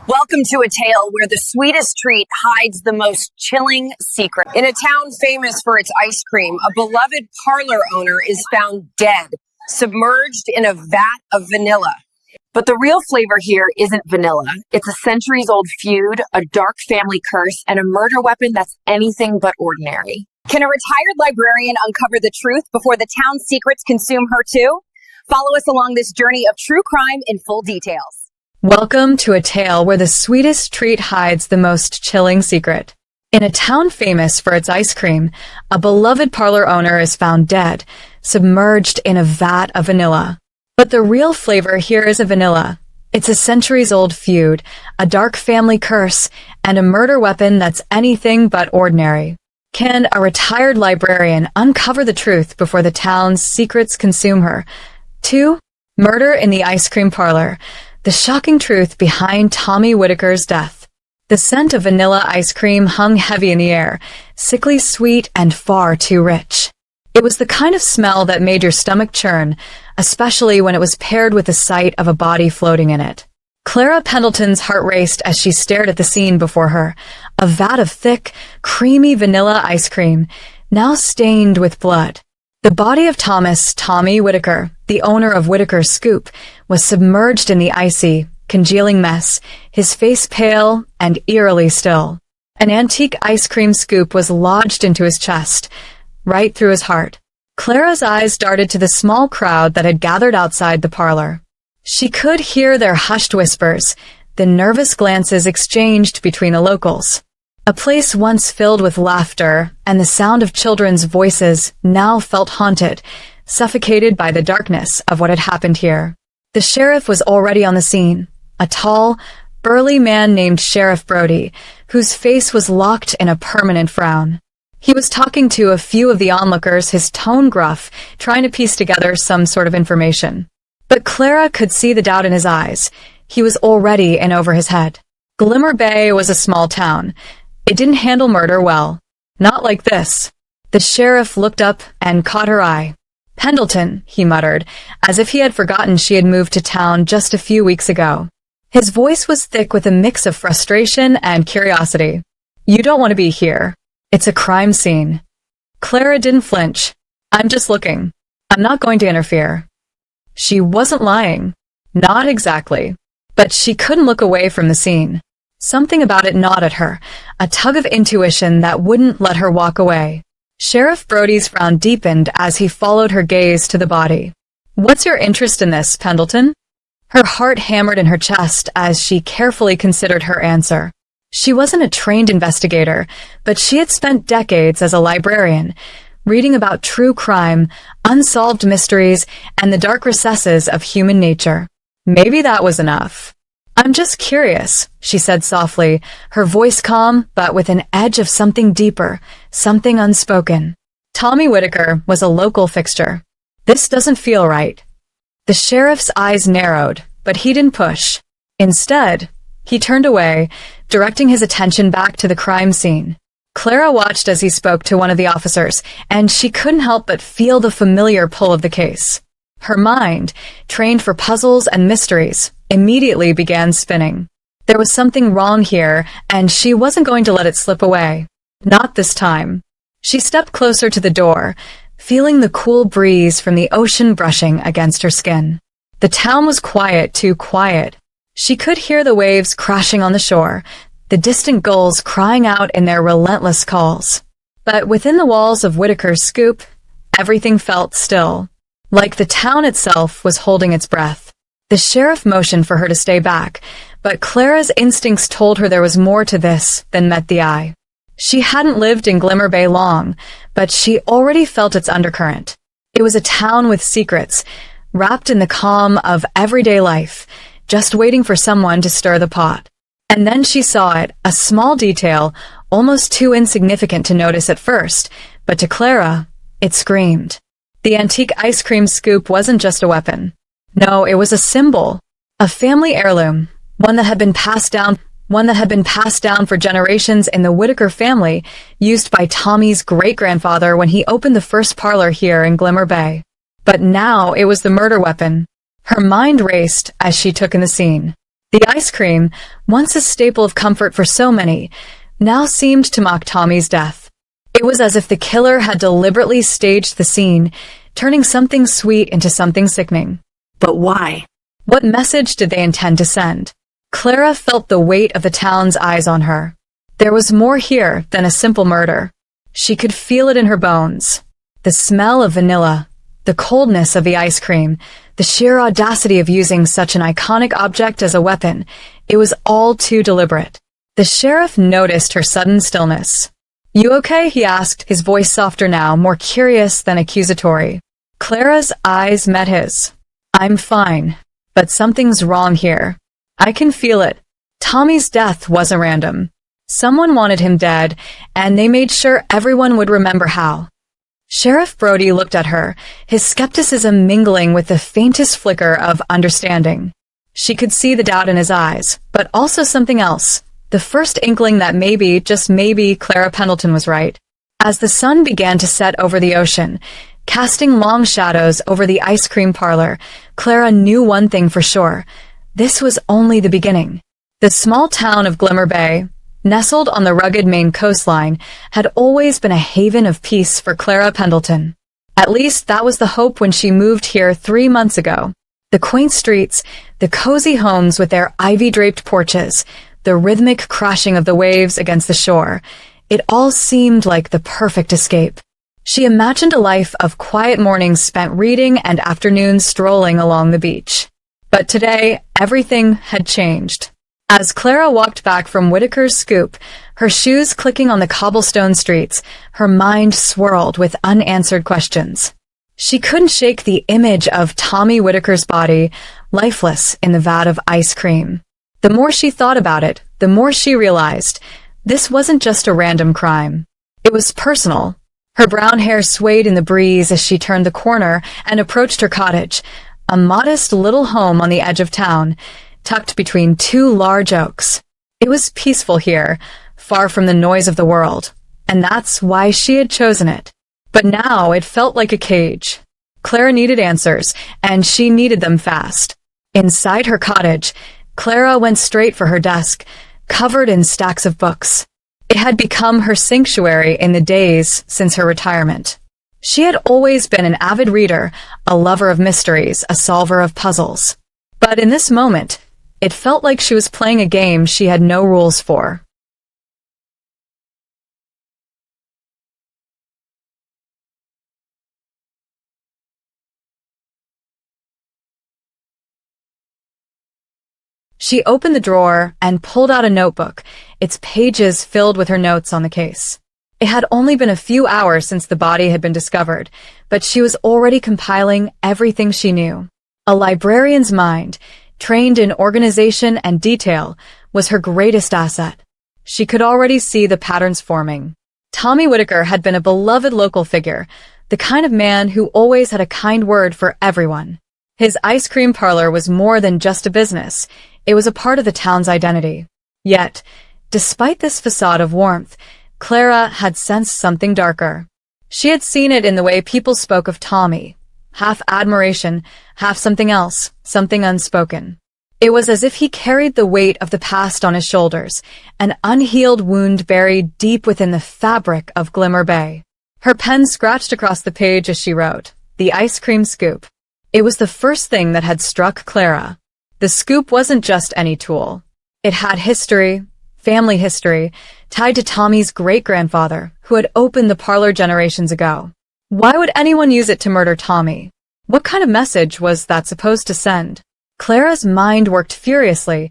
Welcome to a tale where the sweetest treat hides the most chilling secret. In a town famous for its ice cream, a beloved parlor owner is found dead, submerged in a vat of vanilla. But the real flavor here isn't vanilla. It's a centuries-old feud, a dark family curse, and a murder weapon that's anything but ordinary. Can a retired librarian uncover the truth before the town's secrets consume her too? Follow us along this journey of true crime in full details. Welcome to a tale where the sweetest treat hides the most chilling secret. In a town famous for its ice cream, a beloved parlor owner is found dead, submerged in a vat of vanilla. But the real flavor here isn't vanilla. It's a centuries-old feud, a dark family curse, and a murder weapon that's anything but ordinary. Can a retired librarian uncover the truth before the town's secrets consume her? 2. Murder in the ice cream parlor. The shocking truth behind Tommy Whittaker's death. The scent of vanilla ice cream hung heavy in the air, sickly sweet and far too rich. It was the kind of smell that made your stomach churn, especially when it was paired with the sight of a body floating in it. Clara Pendleton's heart raced as she stared at the scene before her, a vat of thick, creamy vanilla ice cream, now stained with blood. The body of Tommy Whittaker, the owner of Whittakers Scoop, was submerged in the icy, congealing mess, his face pale and eerily still. An antique ice cream scoop was lodged into his chest, right through his heart. Clara's eyes darted to the small crowd that had gathered outside the parlor. She could hear their hushed whispers, the nervous glances exchanged between the locals. A place once filled with laughter and the sound of children's voices now felt haunted, suffocated by the darkness of what had happened here. The sheriff was already on the scene, a tall, burly man named Sheriff Brody, whose face was locked in a permanent frown. He was talking to a few of the onlookers, his tone gruff, trying to piece together some sort of information. But Clara could see the doubt in his eyes. He was already in over his head. Glimmer Bay was a small town. It didn't handle murder well. Not like this. The sheriff looked up and caught her eye. "Pendleton," he muttered, as if he had forgotten she had moved to town just a few weeks ago. His voice was thick with a mix of frustration and curiosity. "You don't want to be here. It's a crime scene." Clara didn't flinch. "I'm just looking. I'm not going to interfere." She wasn't lying. Not exactly. But she couldn't look away from the scene. Something about it gnawed at her, a tug of intuition that wouldn't let her walk away. Sheriff Brody's frown deepened as he followed her gaze to the body. "What's your interest in this, Pendleton?" Her heart hammered in her chest as she carefully considered her answer. She wasn't a trained investigator, but she had spent decades as a librarian, reading about true crime, unsolved mysteries, and the dark recesses of human nature. Maybe that was enough. "I'm just curious," she said softly, her voice calm, but with an edge of something deeper, something unspoken. Tommy Whittaker was a local fixture. "This doesn't feel right." The sheriff's eyes narrowed, but he didn't push. Instead, he turned away, directing his attention back to the crime scene. Clara watched as he spoke to one of the officers, and she couldn't help but feel the familiar pull of the case. Her mind, trained for puzzles and mysteries, immediately began spinning. There was something wrong here, and she wasn't going to let it slip away. Not this time. She stepped closer to the door, feeling the cool breeze from the ocean brushing against her skin. The town was quiet, too quiet. She could hear the waves crashing on the shore, the distant gulls crying out in their relentless calls. But within the walls of Whittakers Scoop, everything felt still, like the town itself was holding its breath. The sheriff motioned for her to stay back, but Clara's instincts told her there was more to this than met the eye. She hadn't lived in Glimmer Bay long, but she already felt its undercurrent. It was a town with secrets, wrapped in the calm of everyday life, just waiting for someone to stir the pot. And then she saw it, a small detail, almost too insignificant to notice at first, but to Clara, it screamed. The antique ice cream scoop wasn't just a weapon. No, it was a symbol, a family heirloom, one that had been passed down for generations in the Whittaker family, used by Tommy's great-grandfather when he opened the first parlor here in Glimmer Bay. But now it was the murder weapon. Her mind raced as she took in the scene. The ice cream, once a staple of comfort for so many, now seemed to mock Tommy's death. It was as if the killer had deliberately staged the scene, turning something sweet into something sickening. But why? What message did they intend to send? Clara felt the weight of the town's eyes on her. There was more here than a simple murder. She could feel it in her bones. The smell of vanilla, the coldness of the ice cream, the sheer audacity of using such an iconic object as a weapon. It was all too deliberate. The sheriff noticed her sudden stillness. "You okay?" he asked, his voice softer now, more curious than accusatory. Clara's eyes met his. "I'm fine, but something's wrong here. I can feel it. Tommy's death wasn't random. Someone wanted him dead, and they made sure everyone would remember how." Sheriff Brody looked at her, his skepticism mingling with the faintest flicker of understanding. She could see the doubt in his eyes, but also something else, the first inkling that maybe, just maybe, Clara Pendleton was right. As the sun began to set over the ocean, casting long shadows over the ice cream parlor, Clara knew one thing for sure. This was only the beginning. The small town of Glimmer Bay, nestled on the rugged Maine coastline, had always been a haven of peace for Clara Pendleton. At least that was the hope when she moved here 3 months ago. The quaint streets, the cozy homes with their ivy-draped porches, the rhythmic crashing of the waves against the shore, it all seemed like the perfect escape. She imagined a life of quiet mornings spent reading and afternoons strolling along the beach. But today, everything had changed. As Clara walked back from Whittaker's scoop, her shoes clicking on the cobblestone streets, her mind swirled with unanswered questions. She couldn't shake the image of Tommy Whittaker's body, lifeless in the vat of ice cream. The more she thought about it, the more she realized this wasn't just a random crime. It was personal. Her brown hair swayed in the breeze as she turned the corner and approached her cottage, a modest little home on the edge of town, tucked between 2 large oaks. It was peaceful here, far from the noise of the world, and that's why she had chosen it. But now it felt like a cage. Clara needed answers, and she needed them fast. Inside her cottage, Clara went straight for her desk, covered in stacks of books. It had become her sanctuary in the days since her retirement. She had always been an avid reader, a lover of mysteries, a solver of puzzles. But in this moment, it felt like she was playing a game she had no rules for. She opened the drawer and pulled out a notebook, its pages filled with her notes on the case. It had only been a few hours since the body had been discovered, but she was already compiling everything she knew. A librarian's mind, trained in organization and detail, was her greatest asset. She could already see the patterns forming. Tommy Whittaker had been a beloved local figure, the kind of man who always had a kind word for everyone. His ice cream parlor was more than just a business. It was a part of the town's identity. Yet, despite this facade of warmth, Clara had sensed something darker. She had seen it in the way people spoke of Tommy. Half admiration, half something else, something unspoken. It was as if he carried the weight of the past on his shoulders, an unhealed wound buried deep within the fabric of Glimmer Bay. Her pen scratched across the page as she wrote, "The ice cream scoop." It was the first thing that had struck Clara. The scoop wasn't just any tool. It had history, family history, tied to Tommy's great-grandfather, who had opened the parlor generations ago. Why would anyone use it to murder Tommy? What kind of message was that supposed to send? Clara's mind worked furiously,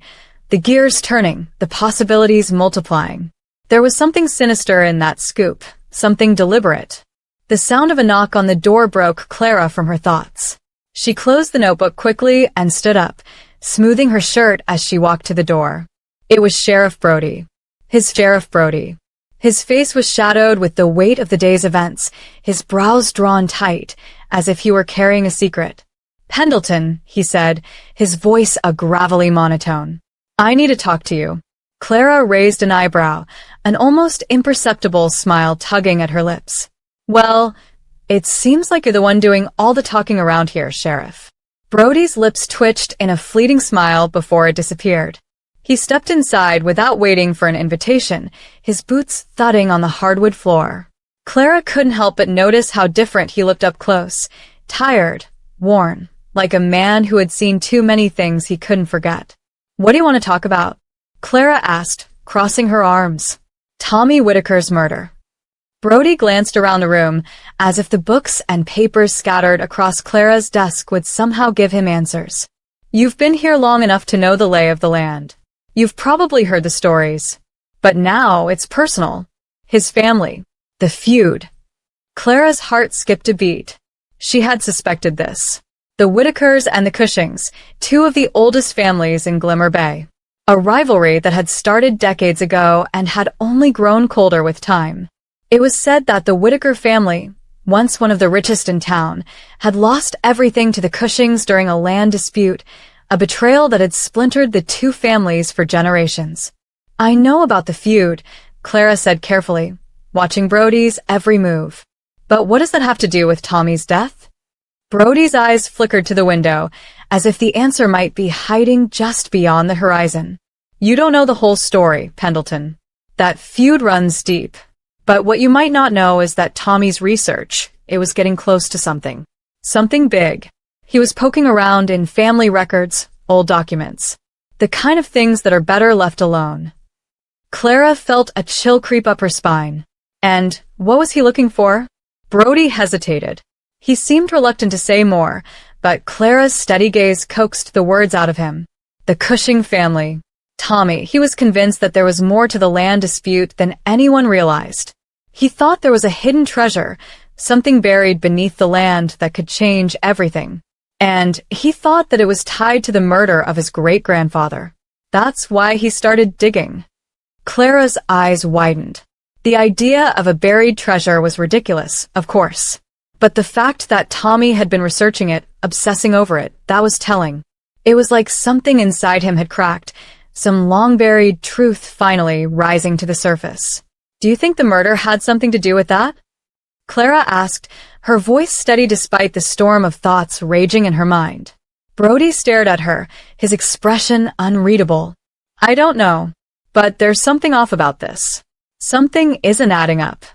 the gears turning, the possibilities multiplying. There was something sinister in that scoop, something deliberate. The sound of a knock on the door broke Clara from her thoughts. She closed the notebook quickly and stood up, smoothing her shirt as she walked to the door. It was Sheriff Brody. Sheriff Brody. His face was shadowed with the weight of the day's events, his brows drawn tight, as if he were carrying a secret. "Pendleton," he said, his voice a gravelly monotone. "I need to talk to you." Clara raised an eyebrow, an almost imperceptible smile tugging at her lips. "Well, it seems like you're the one doing all the talking around here, Sheriff." Brody's lips twitched in a fleeting smile before it disappeared. He stepped inside without waiting for an invitation, his boots thudding on the hardwood floor. Clara couldn't help but notice how different he looked up close, tired, worn, like a man who had seen too many things he couldn't forget. "What do you want to talk about?" Clara asked, crossing her arms. "Tommy Whittaker's murder." Brody glanced around the room, as if the books and papers scattered across Clara's desk would somehow give him answers. "You've been here long enough to know the lay of the land. You've probably heard the stories. But now it's personal. His family. The feud." Clara's heart skipped a beat. She had suspected this. The Whittakers and the Cushings, two of the oldest families in Glimmer Bay. A rivalry that had started decades ago and had only grown colder with time. It was said that the Whittaker family, once one of the richest in town, had lost everything to the Cushings during a land dispute, a betrayal that had splintered the two families for generations. "I know about the feud," Clara said carefully, watching Brody's every move. "But what does that have to do with Tommy's death?" Brody's eyes flickered to the window, as if the answer might be hiding just beyond the horizon. "You don't know the whole story, Pendleton. That feud runs deep. But what you might not know is that Tommy's research, it was getting close to something. Something big. He was poking around in family records, old documents. The kind of things that are better left alone." Clara felt a chill creep up her spine. "And what was he looking for?" Brody hesitated. He seemed reluctant to say more, but Clara's steady gaze coaxed the words out of him. The Cushing family. Tommy, he was convinced that there was more to the land dispute than anyone realized. He thought there was a hidden treasure, something buried beneath the land that could change everything. And he thought that it was tied to the murder of his great-grandfather. That's why he started digging. Clara's eyes widened. The idea of a buried treasure was ridiculous, of course. But the fact that Tommy had been researching it, obsessing over it, that was telling. It was like something inside him had cracked, some long-buried truth finally rising to the surface. "Do you think the murder had something to do with that?" Clara asked, her voice steady despite the storm of thoughts raging in her mind. Brody stared at her, his expression unreadable. "I don't know, but there's something off about this. Something isn't adding up."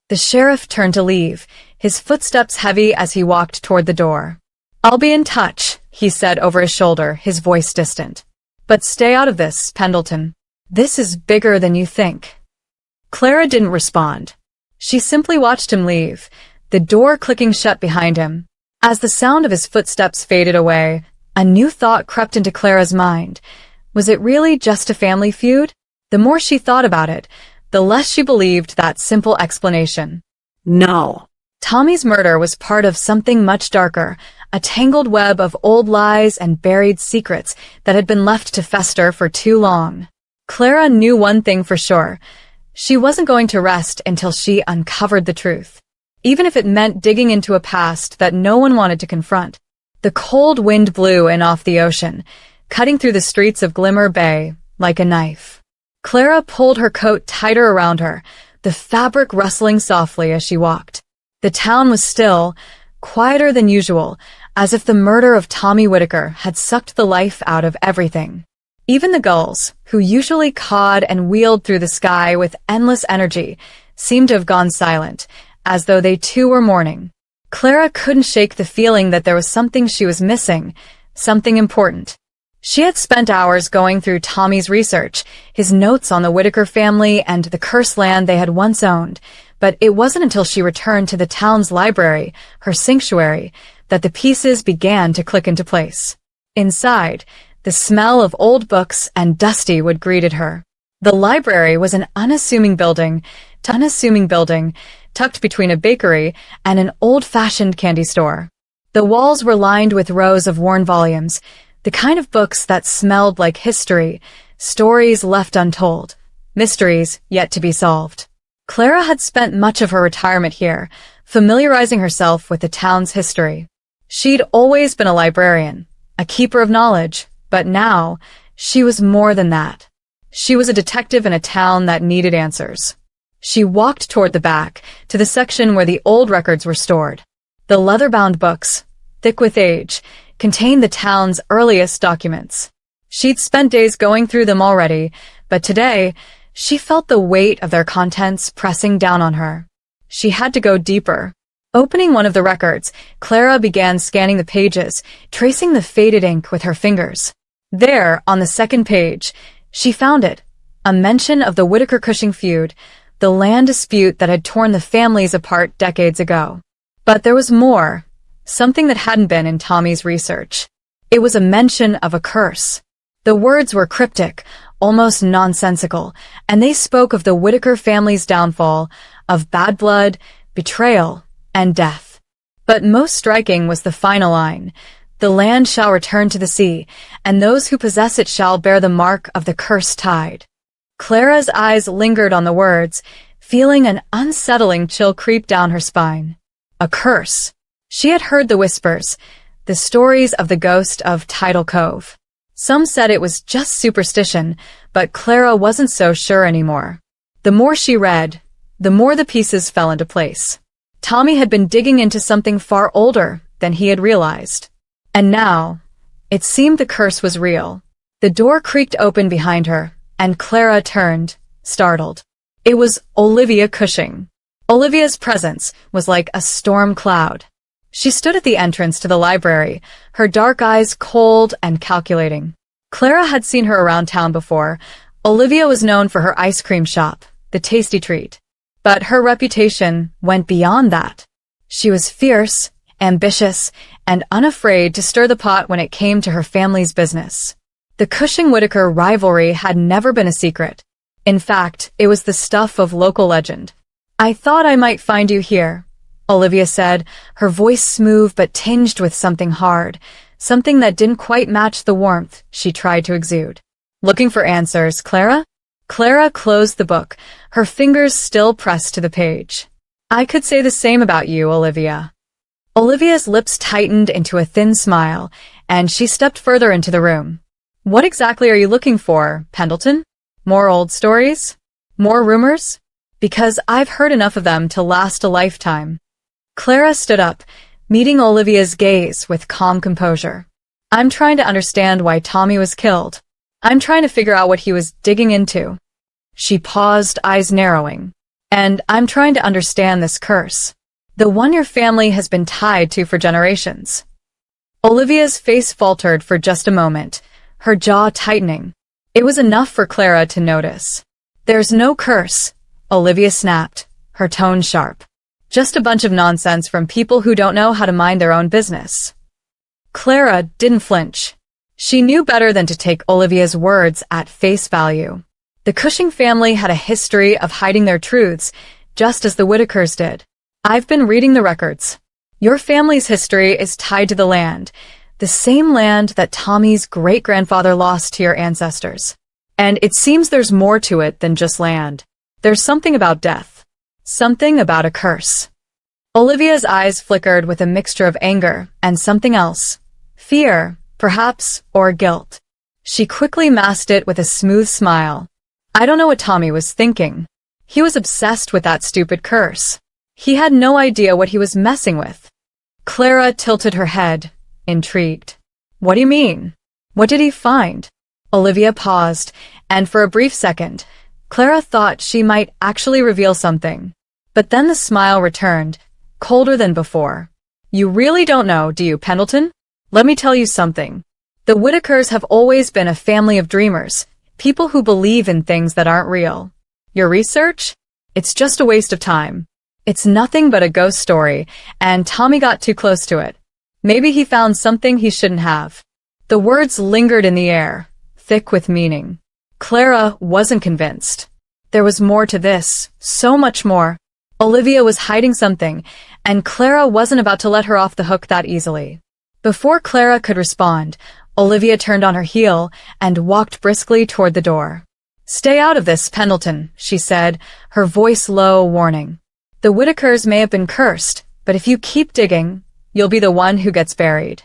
The sheriff turned to leave, his footsteps heavy as he walked toward the door. "I'll be in touch," he said over his shoulder, his voice distant. "But stay out of this, Pendleton. This is bigger than you think." Clara didn't respond. She simply watched him leave, the door clicking shut behind him. As the sound of his footsteps faded away, a new thought crept into Clara's mind. Was it really just a family feud? The more she thought about it, the less she believed that simple explanation. No. Tommy's murder was part of something much darker, a tangled web of old lies and buried secrets that had been left to fester for too long. Clara knew one thing for sure. She wasn't going to rest until she uncovered the truth, even if it meant digging into a past that no one wanted to confront. The cold wind blew in off the ocean, cutting through the streets of Glimmer Bay like a knife. Clara pulled her coat tighter around her, the fabric rustling softly as she walked. The town was still, quieter than usual, as if the murder of Tommy Whittaker had sucked the life out of everything. Even the gulls, who usually cawed and wheeled through the sky with endless energy, seemed to have gone silent, as though they too were mourning. Clara couldn't shake the feeling that there was something she was missing, something important. She had spent hours going through Tommy's research, his notes on the Whittaker family and the cursed land they had once owned, but it wasn't until she returned to the town's library, her sanctuary, that the pieces began to click into place. Inside, the smell of old books and dusty wood greeted her. The library was an unassuming building, tucked between a bakery and an old-fashioned candy store. The walls were lined with rows of worn volumes, the kind of books that smelled like history, stories left untold, mysteries yet to be solved. Clara had spent much of her retirement here, familiarizing herself with the town's history. She'd always been a librarian, a keeper of knowledge, but now she was more than that. She was a detective in a town that needed answers. She walked toward the back, to the section where the old records were stored. The leather-bound books, thick with age, contained the town's earliest documents. She'd spent days going through them already, but today, she felt the weight of their contents pressing down on her. She had to go deeper. Opening one of the records, Clara began scanning the pages, tracing the faded ink with her fingers. There, on the second page, she found it, a mention of the Whittaker-Cushing feud, the land dispute that had torn the families apart decades ago. But there was more, something that hadn't been in Tommy's research. It was a mention of a curse. The words were cryptic, almost nonsensical, and they spoke of the Whittaker family's downfall, of bad blood, betrayal, and death. But most striking was the final line, "The land shall return to the sea, and those who possess it shall bear the mark of the cursed tide." Clara's eyes lingered on the words, feeling an unsettling chill creep down her spine. A curse. She had heard the whispers, the stories of the ghost of Tidal Cove. Some said it was just superstition, but Clara wasn't so sure anymore. The more she read, the more the pieces fell into place. Tommy had been digging into something far older than he had realized. And now, it seemed the curse was real. The door creaked open behind her, and Clara turned, startled. It was Olivia Cushing. Olivia's presence was like a storm cloud. She stood at the entrance to the library, her dark eyes cold and calculating. Clara had seen her around town before. Olivia was known for her ice cream shop, the Tasty Treat. But her reputation went beyond that. She was fierce, ambitious, and unafraid to stir the pot when it came to her family's business. The Cushing-Whittaker rivalry had never been a secret. In fact, it was the stuff of local legend. "I thought I might find you here," Olivia said, her voice smooth but tinged with something hard, something that didn't quite match the warmth she tried to exude. "Looking for answers, Clara?" Clara closed the book, her fingers still pressed to the page. "I could say the same about you, Olivia." Olivia's lips tightened into a thin smile, and she stepped further into the room. "What exactly are you looking for, Pendleton? More old stories? More rumors? Because I've heard enough of them to last a lifetime." Clara stood up, meeting Olivia's gaze with calm composure. "I'm trying to understand why Tommy was killed. I'm trying to figure out what he was digging into." She paused, eyes narrowing. "And I'm trying to understand this curse. The one your family has been tied to for generations." Olivia's face faltered for just a moment, her jaw tightening. It was enough for Clara to notice. "There's no curse," Olivia snapped, her tone sharp. "Just a bunch of nonsense from people who don't know how to mind their own business." Clara didn't flinch. She knew better than to take Olivia's words at face value. The Cushing family had a history of hiding their truths, just as the Whittakers did. "I've been reading the records. Your family's history is tied to the land, the same land that Tommy's great-grandfather lost to your ancestors. And it seems there's more to it than just land. There's something about death. Something about a curse." Olivia's eyes flickered with a mixture of anger and something else. Fear, perhaps, or guilt. She quickly masked it with a smooth smile. "I don't know what Tommy was thinking. He was obsessed with that stupid curse. He had no idea what he was messing with." Clara tilted her head, intrigued. "What do you mean? What did he find?" Olivia paused, and for a brief second, Clara thought she might actually reveal something. But then the smile returned, colder than before. "You really don't know, do you, Pendleton? Let me tell you something. The Whittakers have always been a family of dreamers, people who believe in things that aren't real. Your research? It's just a waste of time. It's nothing but a ghost story, and Tommy got too close to it. Maybe he found something he shouldn't have." The words lingered in the air, thick with meaning. Clara wasn't convinced. There was more to this, so much more. Olivia was hiding something, and Clara wasn't about to let her off the hook that easily. Before Clara could respond, Olivia turned on her heel and walked briskly toward the door. "Stay out of this, Pendleton," she said, her voice low, warning. "The Whittakers may have been cursed, but if you keep digging, you'll be the one who gets buried."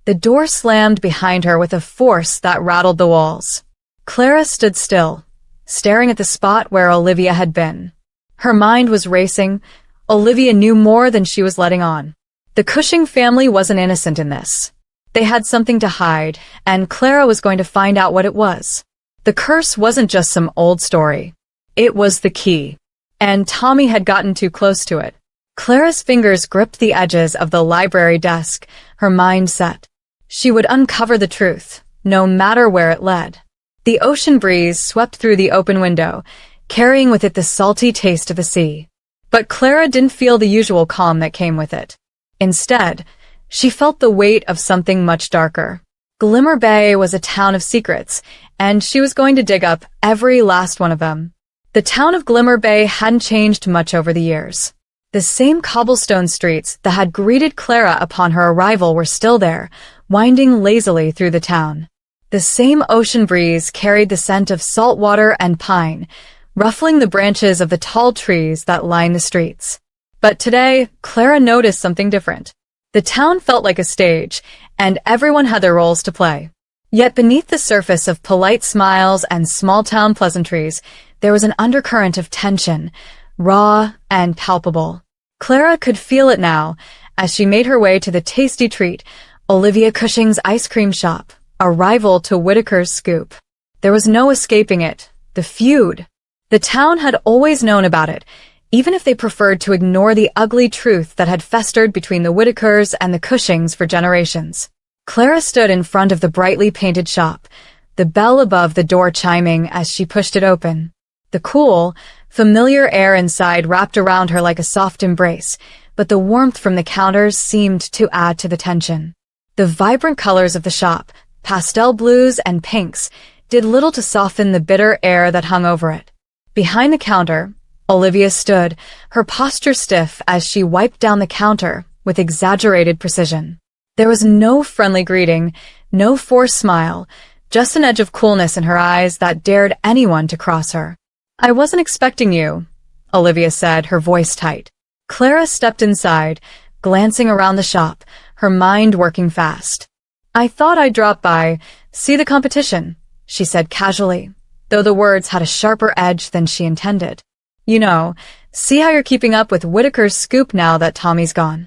The door slammed behind her with a force that rattled the walls. Clara stood still, staring at the spot where Olivia had been. Her mind was racing. Olivia knew more than she was letting on. The Cushing family wasn't innocent in this. They had something to hide, and Clara was going to find out what it was. The curse wasn't just some old story. It was the key. And Tommy had gotten too close to it. Clara's fingers gripped the edges of the library desk, her mind set. She would uncover the truth, no matter where it led. The ocean breeze swept through the open window, carrying with it the salty taste of the sea. But Clara didn't feel the usual calm that came with it. Instead, she felt the weight of something much darker. Glimmer Bay was a town of secrets, and she was going to dig up every last one of them. The town of Glimmer Bay hadn't changed much over the years. The same cobblestone streets that had greeted Clara upon her arrival were still there, winding lazily through the town. The same ocean breeze carried the scent of salt water and pine, ruffling the branches of the tall trees that lined the streets. But today, Clara noticed something different. The town felt like a stage, and everyone had their roles to play. Yet beneath the surface of polite smiles and small-town pleasantries, there was an undercurrent of tension, raw and palpable. Clara could feel it now, as she made her way to the tasty treat, Olivia Cushing's ice cream shop, a rival to Whittaker's Scoop. There was no escaping it, the feud. The town had always known about it, even if they preferred to ignore the ugly truth that had festered between the Whittakers and the Cushings for generations. Clara stood in front of the brightly painted shop, the bell above the door chiming as she pushed it open. The cool, familiar air inside wrapped around her like a soft embrace, but the warmth from the counters seemed to add to the tension. The vibrant colors of the shop, pastel blues and pinks, did little to soften the bitter air that hung over it. Behind the counter, Olivia stood, her posture stiff as she wiped down the counter with exaggerated precision. There was no friendly greeting, no forced smile, just an edge of coolness in her eyes that dared anyone to cross her. "I wasn't expecting you," Olivia said, her voice tight. Clara stepped inside, glancing around the shop, her mind working fast. "I thought I'd drop by, see the competition," she said casually, though the words had a sharper edge than she intended. "You know, see how you're keeping up with Whittaker's Scoop now that Tommy's gone."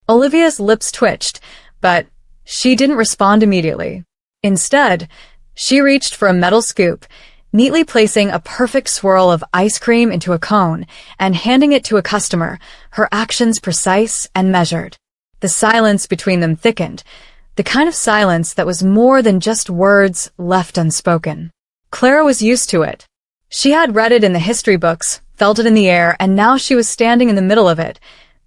Olivia's lips twitched, but she didn't respond immediately. Instead, she reached for a metal scoop, neatly placing a perfect swirl of ice cream into a cone and handing it to a customer, her actions precise and measured. The silence between them thickened, the kind of silence that was more than just words left unspoken. Clara was used to it. She had read it in the history books, felt it in the air, and now she was standing in the middle of it.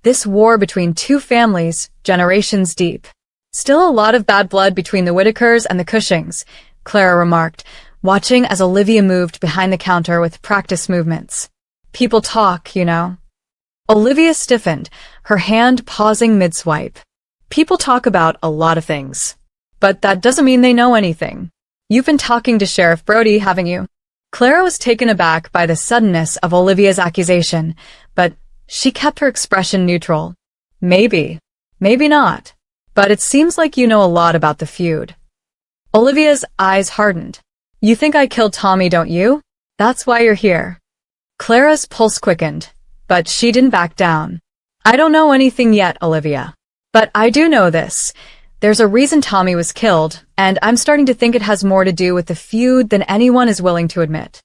This war between two families, generations deep. "Still a lot of bad blood between the Whittakers and the Cushings," Clara remarked, watching as Olivia moved behind the counter with practiced movements. "People talk, you know." Olivia stiffened, her hand pausing mid-swipe. "People talk about a lot of things. But that doesn't mean they know anything. You've been talking to Sheriff Brody, haven't you?" Clara was taken aback by the suddenness of Olivia's accusation, but she kept her expression neutral. "Maybe. Maybe not. But it seems like you know a lot about the feud." Olivia's eyes hardened. "You think I killed Tommy, don't you? That's why you're here." Clara's pulse quickened, but she didn't back down. "I don't know anything yet, Olivia. But I do know this. There's a reason Tommy was killed, and I'm starting to think it has more to do with the feud than anyone is willing to admit."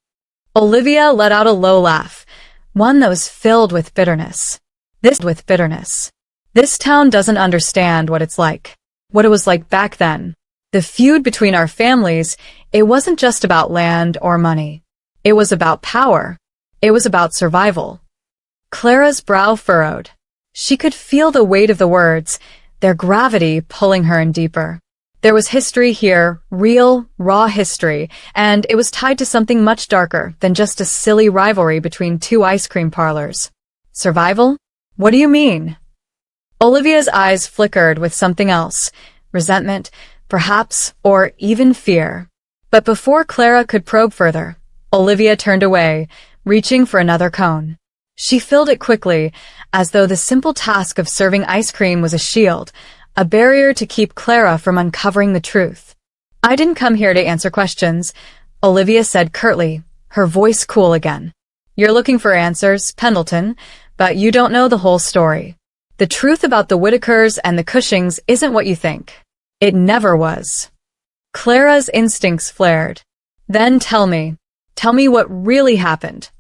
Olivia let out a low laugh, one that was filled with bitterness. This town doesn't understand what it's like. What it was like back then. The feud between our families, it wasn't just about land or money. It was about power. It was about survival. Clara's brow furrowed. She could feel the weight of the words, their gravity pulling her in deeper. There was history here, real, raw history, and it was tied to something much darker than just a silly rivalry between two ice cream parlors. Survival? What do you mean? Olivia's eyes flickered with something else, resentment, perhaps, or even fear. But before Clara could probe further, Olivia turned away, reaching for another cone. She filled it quickly, as though the simple task of serving ice cream was a shield, a barrier to keep Clara from uncovering the truth. "I didn't come here to answer questions," Olivia said curtly, her voice cool again. "You're looking for answers, Pendleton, but you don't know the whole story. The truth about the Whittakers and the Cushings isn't what you think. It never was. Clara's instincts flared. Then tell me what really happened.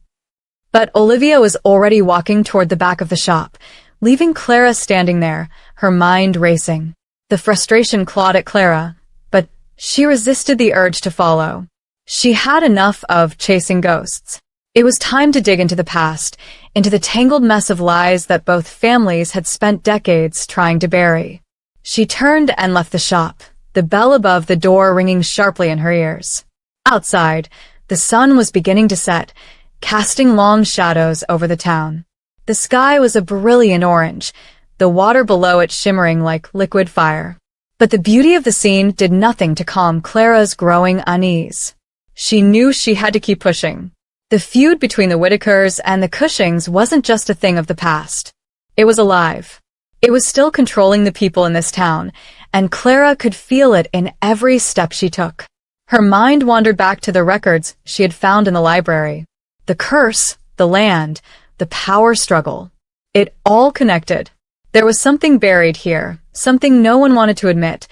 But Olivia was already walking toward the back of the shop, leaving Clara standing there, her mind racing. The frustration clawed at Clara, but she resisted the urge to follow. She had enough of chasing ghosts. It was time to dig into the past, into the tangled mess of lies that both families had spent decades trying to bury. She turned and left the shop, the bell above the door ringing sharply in her ears. Outside, the sun was beginning to set, casting long shadows over the town. The sky was a brilliant orange, the water below it shimmering like liquid fire. But the beauty of the scene did nothing to calm Clara's growing unease. She knew she had to keep pushing. The feud between the Whittakers and the Cushings wasn't just a thing of the past. It was alive. It was still controlling the people in this town, and Clara could feel it in every step she took. Her mind wandered back to the records she had found in the library. The curse, the land, the power struggle. It all connected. There was something buried here, something no one wanted to admit,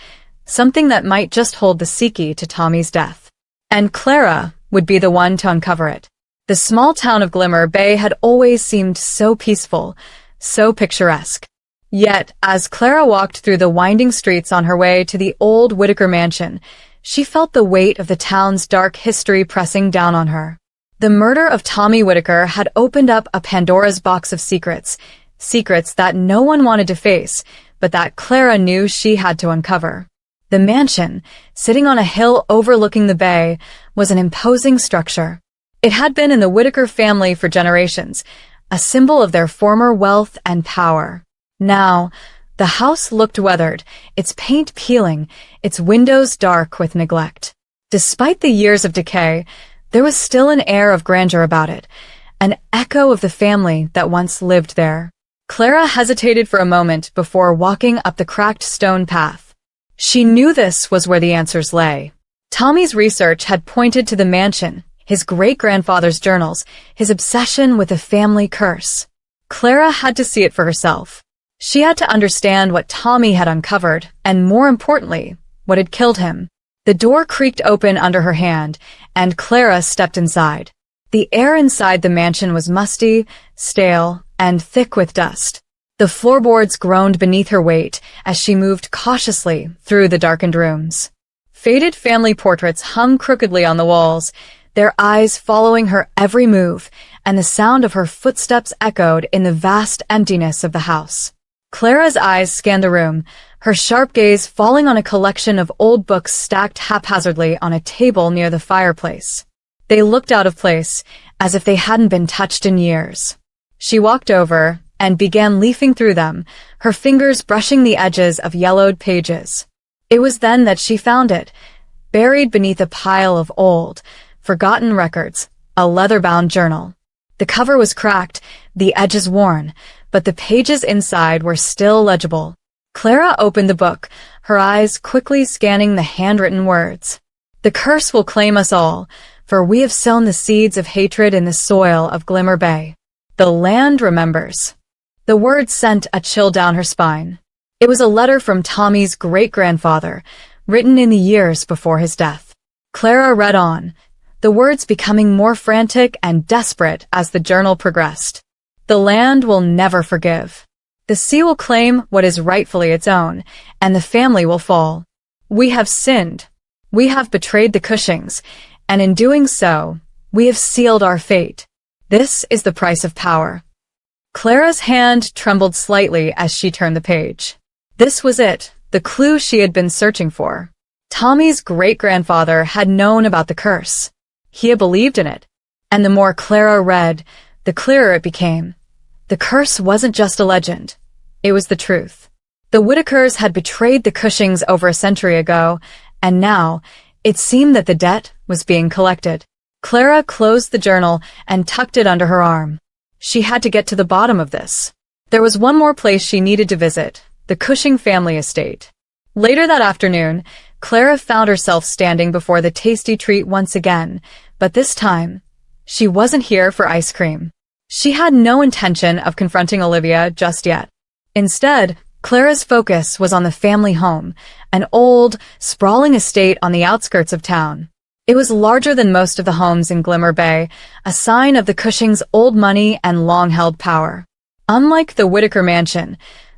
something that might just hold the key to Tommy's death. And Clara would be the one to uncover it. The small town of Glimmer Bay had always seemed so peaceful, so picturesque. Yet, as Clara walked through the winding streets on her way to the old Whittaker mansion, she felt the weight of the town's dark history pressing down on her. The murder of Tommy Whittaker had opened up a Pandora's box of secrets, secrets that no one wanted to face, but that Clara knew she had to uncover. The mansion, sitting on a hill overlooking the bay, was an imposing structure. It had been in the Whittaker family for generations, a symbol of their former wealth and power. Now, the house looked weathered, its paint peeling, its windows dark with neglect. Despite the years of decay, there was still an air of grandeur about it, an echo of the family that once lived there. Clara hesitated for a moment before walking up the cracked stone path. She knew this was where the answers lay. Tommy's research had pointed to the mansion, his great-grandfather's journals, his obsession with the family curse. Clara had to see it for herself. She had to understand what Tommy had uncovered, and more importantly, what had killed him. The door creaked open under her hand, and Clara stepped inside. The air inside the mansion was musty, stale, and thick with dust. The floorboards groaned beneath her weight as she moved cautiously through the darkened rooms. Faded family portraits hung crookedly on the walls, their eyes following her every move, and the sound of her footsteps echoed in the vast emptiness of the house. Clara's eyes scanned the room, her sharp gaze falling on a collection of old books stacked haphazardly on a table near the fireplace. They looked out of place, as if they hadn't been touched in years. She walked over and began leafing through them, her fingers brushing the edges of yellowed pages. It was then that she found it, buried beneath a pile of old, forgotten records, a leather-bound journal. The cover was cracked, the edges worn, but the pages inside were still legible. Clara opened the book, her eyes quickly scanning the handwritten words. "The curse will claim us all, for we have sown the seeds of hatred in the soil of Glimmer Bay. The land remembers." The words sent a chill down her spine. It was a letter from Tommy's great-grandfather, written in the years before his death. Clara read on, the words becoming more frantic and desperate as the journal progressed. "The land will never forgive. The sea will claim what is rightfully its own, and the family will fall. We have sinned. We have betrayed the Cushings, and in doing so, we have sealed our fate. This is the price of power." Clara's hand trembled slightly as she turned the page. This was it, the clue she had been searching for. Tommy's great-grandfather had known about the curse. He had believed in it. And the more Clara read, the clearer it became. The curse wasn't just a legend. It was the truth. The Whittakers had betrayed the Cushings over a century ago, and now, it seemed that the debt was being collected. Clara closed the journal and tucked it under her arm. She had to get to the bottom of this. There was one more place she needed to visit, the Cushing family estate. Later that afternoon, Clara found herself standing before the tasty treat once again, but this time, she wasn't here for ice cream. She had no intention of confronting Olivia just yet. Instead, Clara's focus was on the family home, an old, sprawling estate on the outskirts of town. It was larger than most of the homes in Glimmer Bay, a sign of the Cushings' old money and long-held power. Unlike the Whittaker mansion,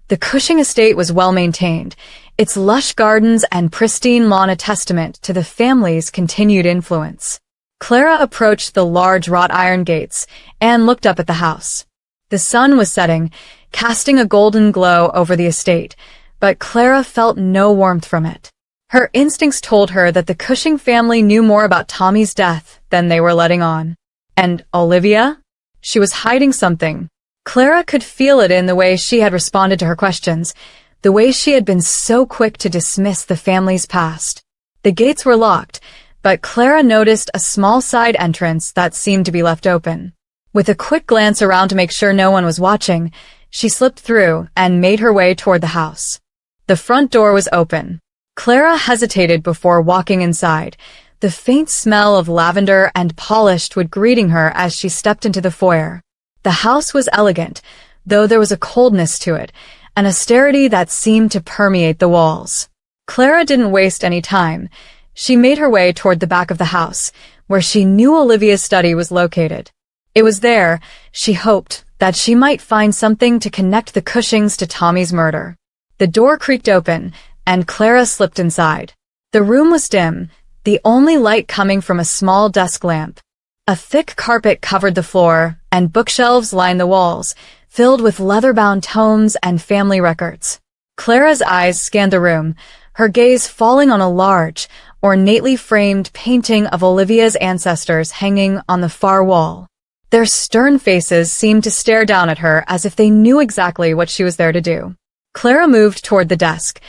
the Cushing estate was well-maintained, its lush gardens and pristine lawn a testament to the family's continued influence. Clara approached the large wrought iron gates and looked up at the house. The sun was setting, casting a golden glow over the estate, but Clara felt no warmth from it. Her instincts told her that the Cushing family knew more about Tommy's death than they were letting on. And Olivia? She was hiding something. Clara could feel it in the way she had responded to her questions, the way she had been so quick to dismiss the family's past. The gates were locked, but Clara noticed a small side entrance that seemed to be left open. With a quick glance around to make sure no one was watching, she slipped through and made her way toward the house. The front door was open. Clara hesitated before walking inside, the faint smell of lavender and polished wood greeting her as she stepped into the foyer. The house was elegant, though there was a coldness to it, an austerity that seemed to permeate the walls. Clara didn't waste any time. She made her way toward the back of the house, where she knew Olivia's study was located. It was there, she hoped, that she might find something to connect the Cushings to Tommy's murder. The door creaked open, and Clara slipped inside. The room was dim, the only light coming from a small desk lamp. A thick carpet covered the floor, and bookshelves lined the walls, filled with leather-bound tomes and family records. Clara's eyes scanned the room, her gaze falling on a large, ornately framed painting of Olivia's ancestors hanging on the far wall. Their stern faces seemed to stare down at her as if they knew exactly what she was there to do. Clara moved toward the desk,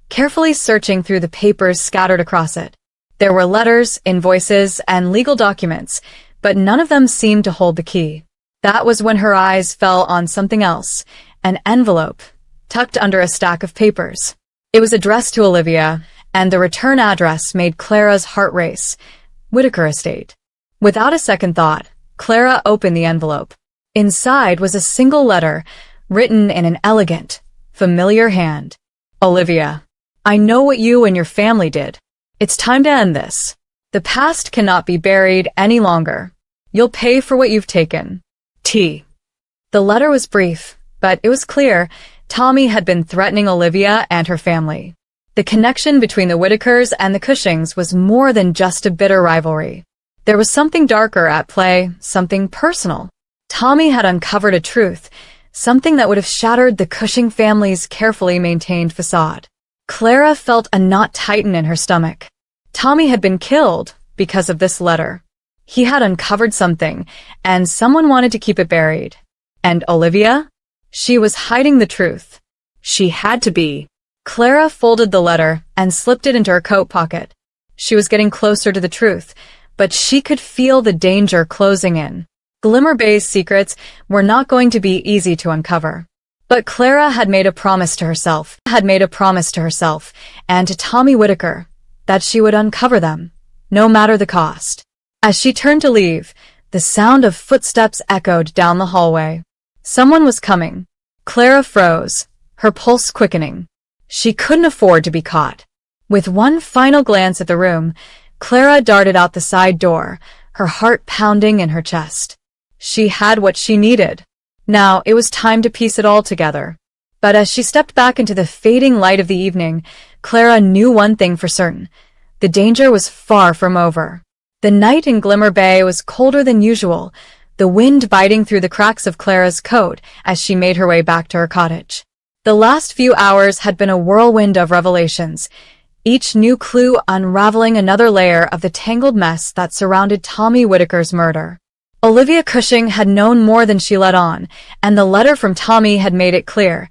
carefully searching through the papers scattered across it. There were letters, invoices, and legal documents, but none of them seemed to hold the key. That was when her eyes fell on something else, an envelope, tucked under a stack of papers. It was addressed to Olivia, and the return address made Clara's heart race. Whittaker Estate. Without a second thought, Clara opened the envelope. Inside was a single letter, written in an elegant, familiar hand. Olivia, I know what you and your family did. It's time to end this. The past cannot be buried any longer. You'll pay for what you've taken. T. The letter was brief, but it was clear Tommy had been threatening Olivia and her family. The connection between the Whittakers and the Cushings was more than just a bitter rivalry. There was something darker at play, something personal. Tommy had uncovered a truth, something that would have shattered the Cushing family's carefully maintained facade. Clara felt a knot tighten in her stomach. Tommy had been killed because of this letter. He had uncovered something, and someone wanted to keep it buried. And Olivia? She was hiding the truth. She had to be. Clara folded the letter and slipped it into her coat pocket. She was getting closer to the truth, but she could feel the danger closing in. Glimmer Bay's secrets were not going to be easy to uncover. But Clara had made a promise to herself, and to Tommy Whittaker, that she would uncover them, no matter the cost. As she turned to leave, the sound of footsteps echoed down the hallway. Someone was coming. Clara froze, her pulse quickening. She couldn't afford to be caught. With one final glance at the room, Clara darted out the side door, her heart pounding in her chest. She had what she needed. Now it was time to piece it all together. But as she stepped back into the fading light of the evening, Clara knew one thing for certain. The danger was far from over. The night in Glimmer Bay was colder than usual, the wind biting through the cracks of Clara's coat as she made her way back to her cottage. The last few hours had been a whirlwind of revelations, each new clue unraveling another layer of the tangled mess that surrounded Tommy Whittaker's murder. Olivia Cushing had known more than she let on, and the letter from Tommy had made it clear.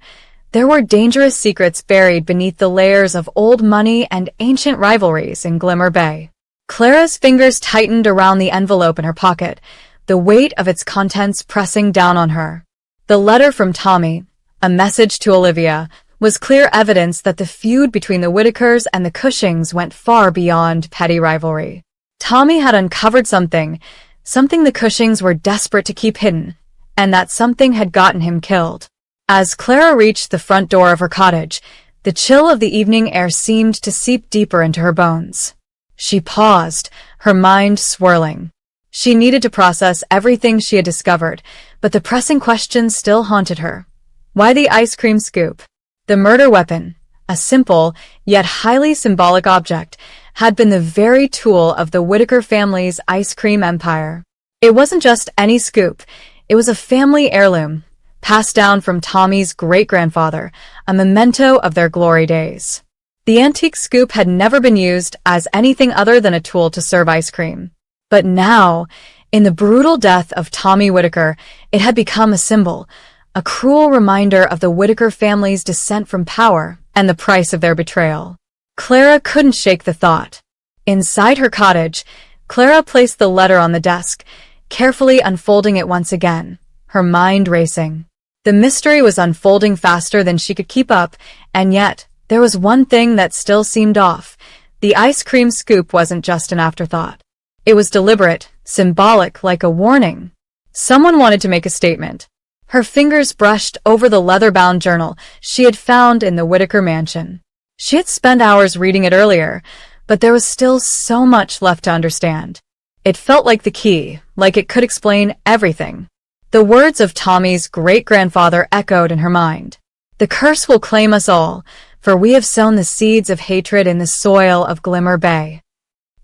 There were dangerous secrets buried beneath the layers of old money and ancient rivalries in Glimmer Bay. Clara's fingers tightened around the envelope in her pocket, the weight of its contents pressing down on her. The letter from Tommy, a message to Olivia, was clear evidence that the feud between the Whittakers and the Cushings went far beyond petty rivalry. Tommy had uncovered something the Cushings were desperate to keep hidden, and that something had gotten him killed. As Clara reached the front door of her cottage, The chill of the evening air seemed to seep deeper into her bones. She paused, her mind swirling. She needed to process everything she had discovered, but the pressing question still haunted her. Why the ice cream scoop? The murder weapon, a simple, yet highly symbolic object, had been the very tool of the Whittaker family's ice cream empire. It wasn't just any scoop, it was a family heirloom, passed down from Tommy's great-grandfather, a memento of their glory days. The antique scoop had never been used as anything other than a tool to serve ice cream. But now, in the brutal death of Tommy Whittaker, it had become a symbol, a cruel reminder of the Whittaker family's descent from power and the price of their betrayal. Clara couldn't shake the thought. Inside her cottage, Clara placed the letter on the desk, carefully unfolding it once again, her mind racing. The mystery was unfolding faster than she could keep up, and yet, there was one thing that still seemed off. The ice cream scoop wasn't just an afterthought. It was deliberate, symbolic, like a warning. Someone wanted to make a statement. Her fingers brushed over the leather-bound journal she had found in the Whittaker mansion. She had spent hours reading it earlier, but there was still so much left to understand. It felt like the key, like it could explain everything. The words of Tommy's great-grandfather echoed in her mind. The curse will claim us all, for we have sown the seeds of hatred in the soil of Glimmer Bay.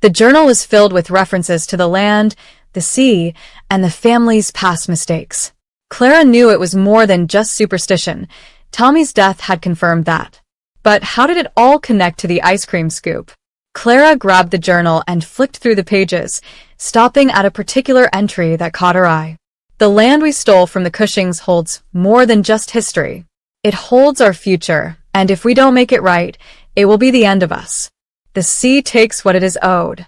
The journal was filled with references to the land, the sea, and the family's past mistakes. Clara knew it was more than just superstition. Tommy's death had confirmed that. But how did it all connect to the ice cream scoop? Clara grabbed the journal and flicked through the pages, stopping at a particular entry that caught her eye. The land we stole from the Cushings holds more than just history. It holds our future, and if we don't make it right, it will be the end of us. The sea takes what it is owed.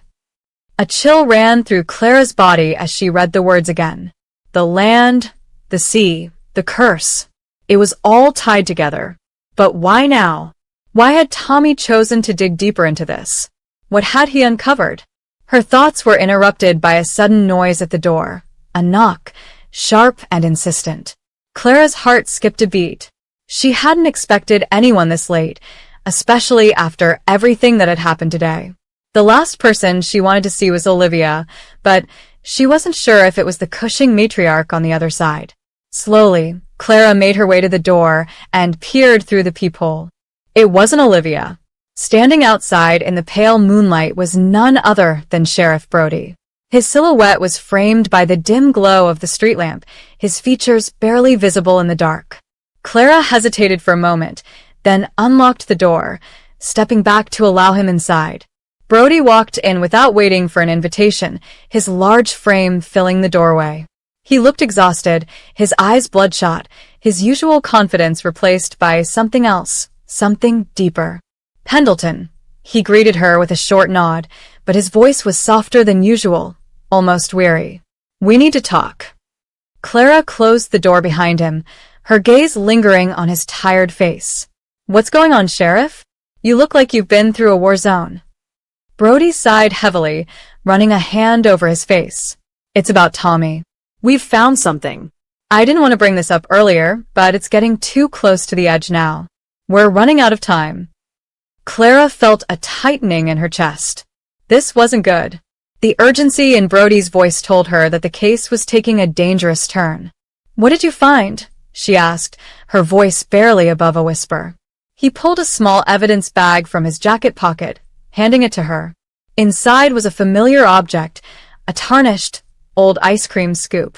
A chill ran through Clara's body as she read the words again. The land, the sea, the curse. It was all tied together. But why now? Why had Tommy chosen to dig deeper into this? What had he uncovered? Her thoughts were interrupted by a sudden noise at the door. A knock, sharp and insistent. Clara's heart skipped a beat. She hadn't expected anyone this late, especially after everything that had happened today. The last person she wanted to see was Olivia, but she wasn't sure if it was the Cushing matriarch on the other side. Slowly, Clara made her way to the door and peered through the peephole. It wasn't Olivia. Standing outside in the pale moonlight was none other than Sheriff Brody. His silhouette was framed by the dim glow of the street lamp, his features barely visible in the dark. Clara hesitated for a moment, then unlocked the door, stepping back to allow him inside. Brody walked in without waiting for an invitation, his large frame filling the doorway. He looked exhausted, his eyes bloodshot, his usual confidence replaced by something else, something deeper. Pendleton. He greeted her with a short nod, but his voice was softer than usual, almost weary. We need to talk. Clara closed the door behind him, her gaze lingering on his tired face. What's going on, Sheriff? You look like you've been through a war zone. Brody sighed heavily, running a hand over his face. It's about Tommy. We've found something. I didn't want to bring this up earlier, but it's getting too close to the edge now. We're running out of time. Clara felt a tightening in her chest. This wasn't good. The urgency in Brody's voice told her that the case was taking a dangerous turn. What did you find? She asked, her voice barely above a whisper. He pulled a small evidence bag from his jacket pocket, handing it to her. Inside was a familiar object, a tarnished, old ice cream scoop.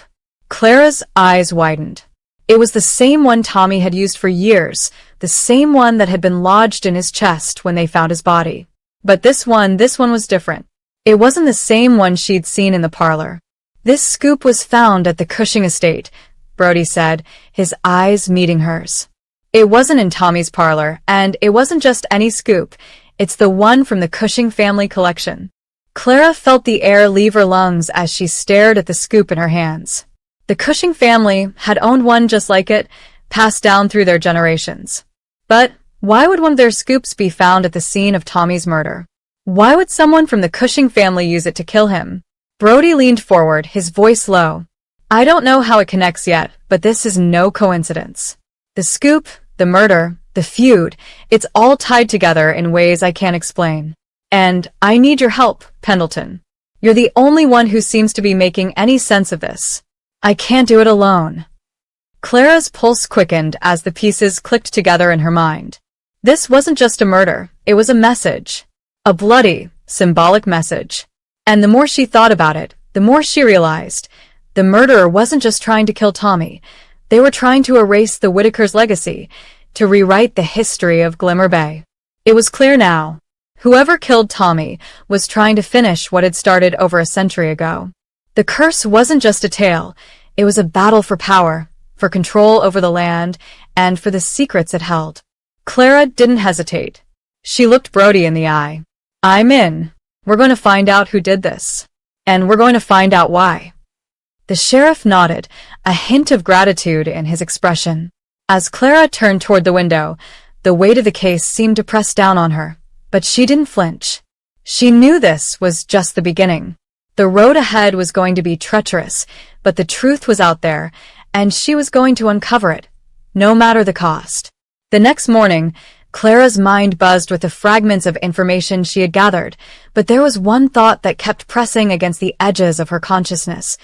Clara's eyes widened. It was the same one Tommy had used for years, the same one that had been lodged in his chest when they found his body. But this one was different. It wasn't the same one she'd seen in the parlor. This scoop was found at the Cushing estate, Brody said, his eyes meeting hers. It wasn't in Tommy's parlor, and it wasn't just any scoop. It's the one from the Cushing family collection. Clara felt the air leave her lungs as she stared at the scoop in her hands. The Cushing family had owned one just like it, passed down through their generations. But why would one of their scoops be found at the scene of Tommy's murder? Why would someone from the Cushing family use it to kill him? Brody leaned forward, his voice low. I don't know how it connects yet, but this is no coincidence. The scoop, the murder, The feud, it's all tied together in ways I can't explain. And I need your help, Pendleton. You're the only one who seems to be making any sense of this. I can't do it alone. Clara's pulse quickened as the pieces clicked together in her mind. This wasn't just a murder, it was a message. A bloody, symbolic message. And the more she thought about it, the more she realized the murderer wasn't just trying to kill Tommy. They were trying to erase the Whittakers' legacy, to rewrite the history of Glimmer Bay. It was clear now. Whoever killed Tommy was trying to finish what had started over a century ago. The curse wasn't just a tale, it was a battle for power, for control over the land, and for the secrets it held. Clara didn't hesitate. She looked Brody in the eye. I'm in. We're going to find out who did this. And we're going to find out why. The sheriff nodded, a hint of gratitude in his expression. As Clara turned toward the window, the weight of the case seemed to press down on her, but she didn't flinch. She knew this was just the beginning. The road ahead was going to be treacherous, but the truth was out there, and she was going to uncover it, no matter the cost. The next morning, Clara's mind buzzed with the fragments of information she had gathered, but there was one thought that kept pressing against the edges of her consciousness: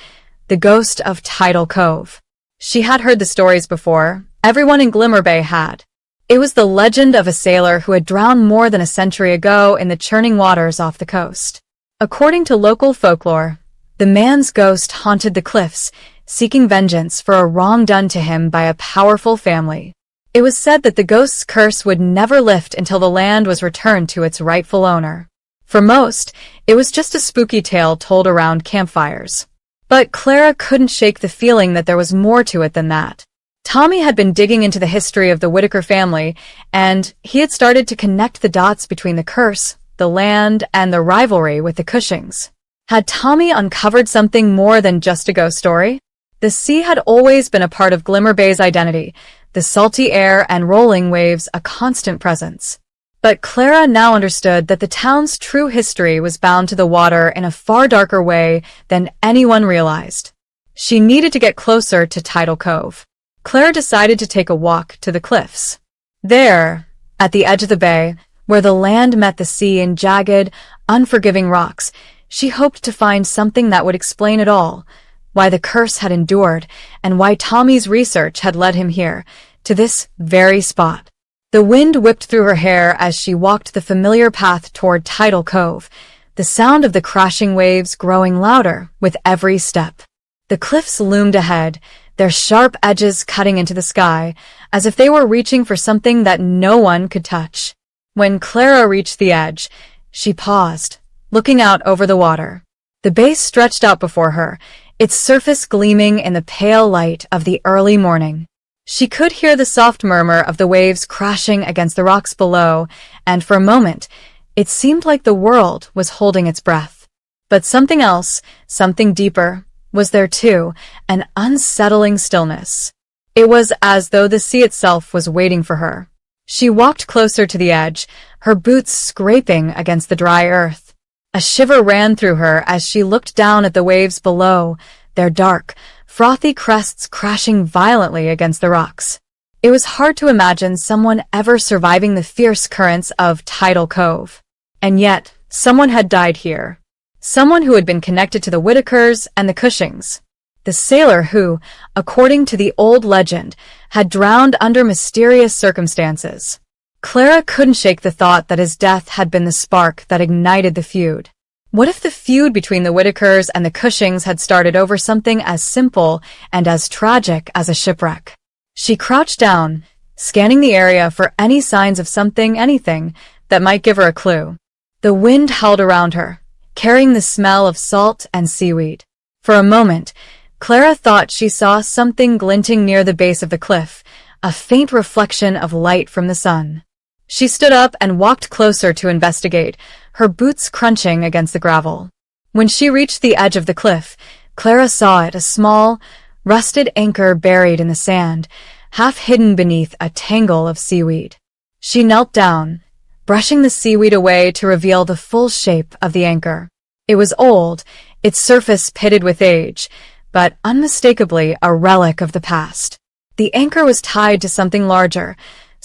the ghost of Tidal Cove. She had heard the stories before. Everyone in Glimmer Bay had. It was the legend of a sailor who had drowned more than a century ago in the churning waters off the coast. According to local folklore, the man's ghost haunted the cliffs, seeking vengeance for a wrong done to him by a powerful family. It was said that the ghost's curse would never lift until the land was returned to its rightful owner. For most, it was just a spooky tale told around campfires. But Clara couldn't shake the feeling that there was more to it than that. Tommy had been digging into the history of the Whittaker family, and he had started to connect the dots between the curse, the land, and the rivalry with the Cushings. Had Tommy uncovered something more than just a ghost story? The sea had always been a part of Glimmer Bay's identity, the salty air and rolling waves a constant presence. But Clara now understood that the town's true history was bound to the water in a far darker way than anyone realized. She needed to get closer to Tidal Cove. Clara decided to take a walk to the cliffs. There, at the edge of the bay, where the land met the sea in jagged, unforgiving rocks, she hoped to find something that would explain it all: why the curse had endured, and why Tommy's research had led him here, to this very spot. The wind whipped through her hair as she walked the familiar path toward Tidal Cove, the sound of the crashing waves growing louder with every step. The cliffs loomed ahead, their sharp edges cutting into the sky, as if they were reaching for something that no one could touch. When Clara reached the edge, she paused, looking out over the water. The bay stretched out before her, its surface gleaming in the pale light of the early morning. She could hear the soft murmur of the waves crashing against the rocks below, and for a moment, it seemed like the world was holding its breath. But something else, something deeper, was there too, an unsettling stillness. It was as though the sea itself was waiting for her. She walked closer to the edge, her boots scraping against the dry earth. A shiver ran through her as she looked down at the waves below, their dark, frothy crests crashing violently against the rocks. It was hard to imagine someone ever surviving the fierce currents of Tidal Cove. And yet, someone had died here. Someone who had been connected to the Whittakers and the Cushings. The sailor who, according to the old legend, had drowned under mysterious circumstances. Clara couldn't shake the thought that his death had been the spark that ignited the feud. What if the feud between the Whittakers and the Cushings had started over something as simple and as tragic as a shipwreck? She crouched down, scanning the area for any signs of something, anything, that might give her a clue. The wind howled around her, carrying the smell of salt and seaweed. For a moment, Clara thought she saw something glinting near the base of the cliff, a faint reflection of light from the sun. She stood up and walked closer to investigate, her boots crunching against the gravel. When she reached the edge of the cliff, Clara saw it, a small, rusted anchor buried in the sand, half hidden beneath a tangle of seaweed. She knelt down, brushing the seaweed away to reveal the full shape of the anchor. It was old, its surface pitted with age, but unmistakably a relic of the past. The anchor was tied to something larger,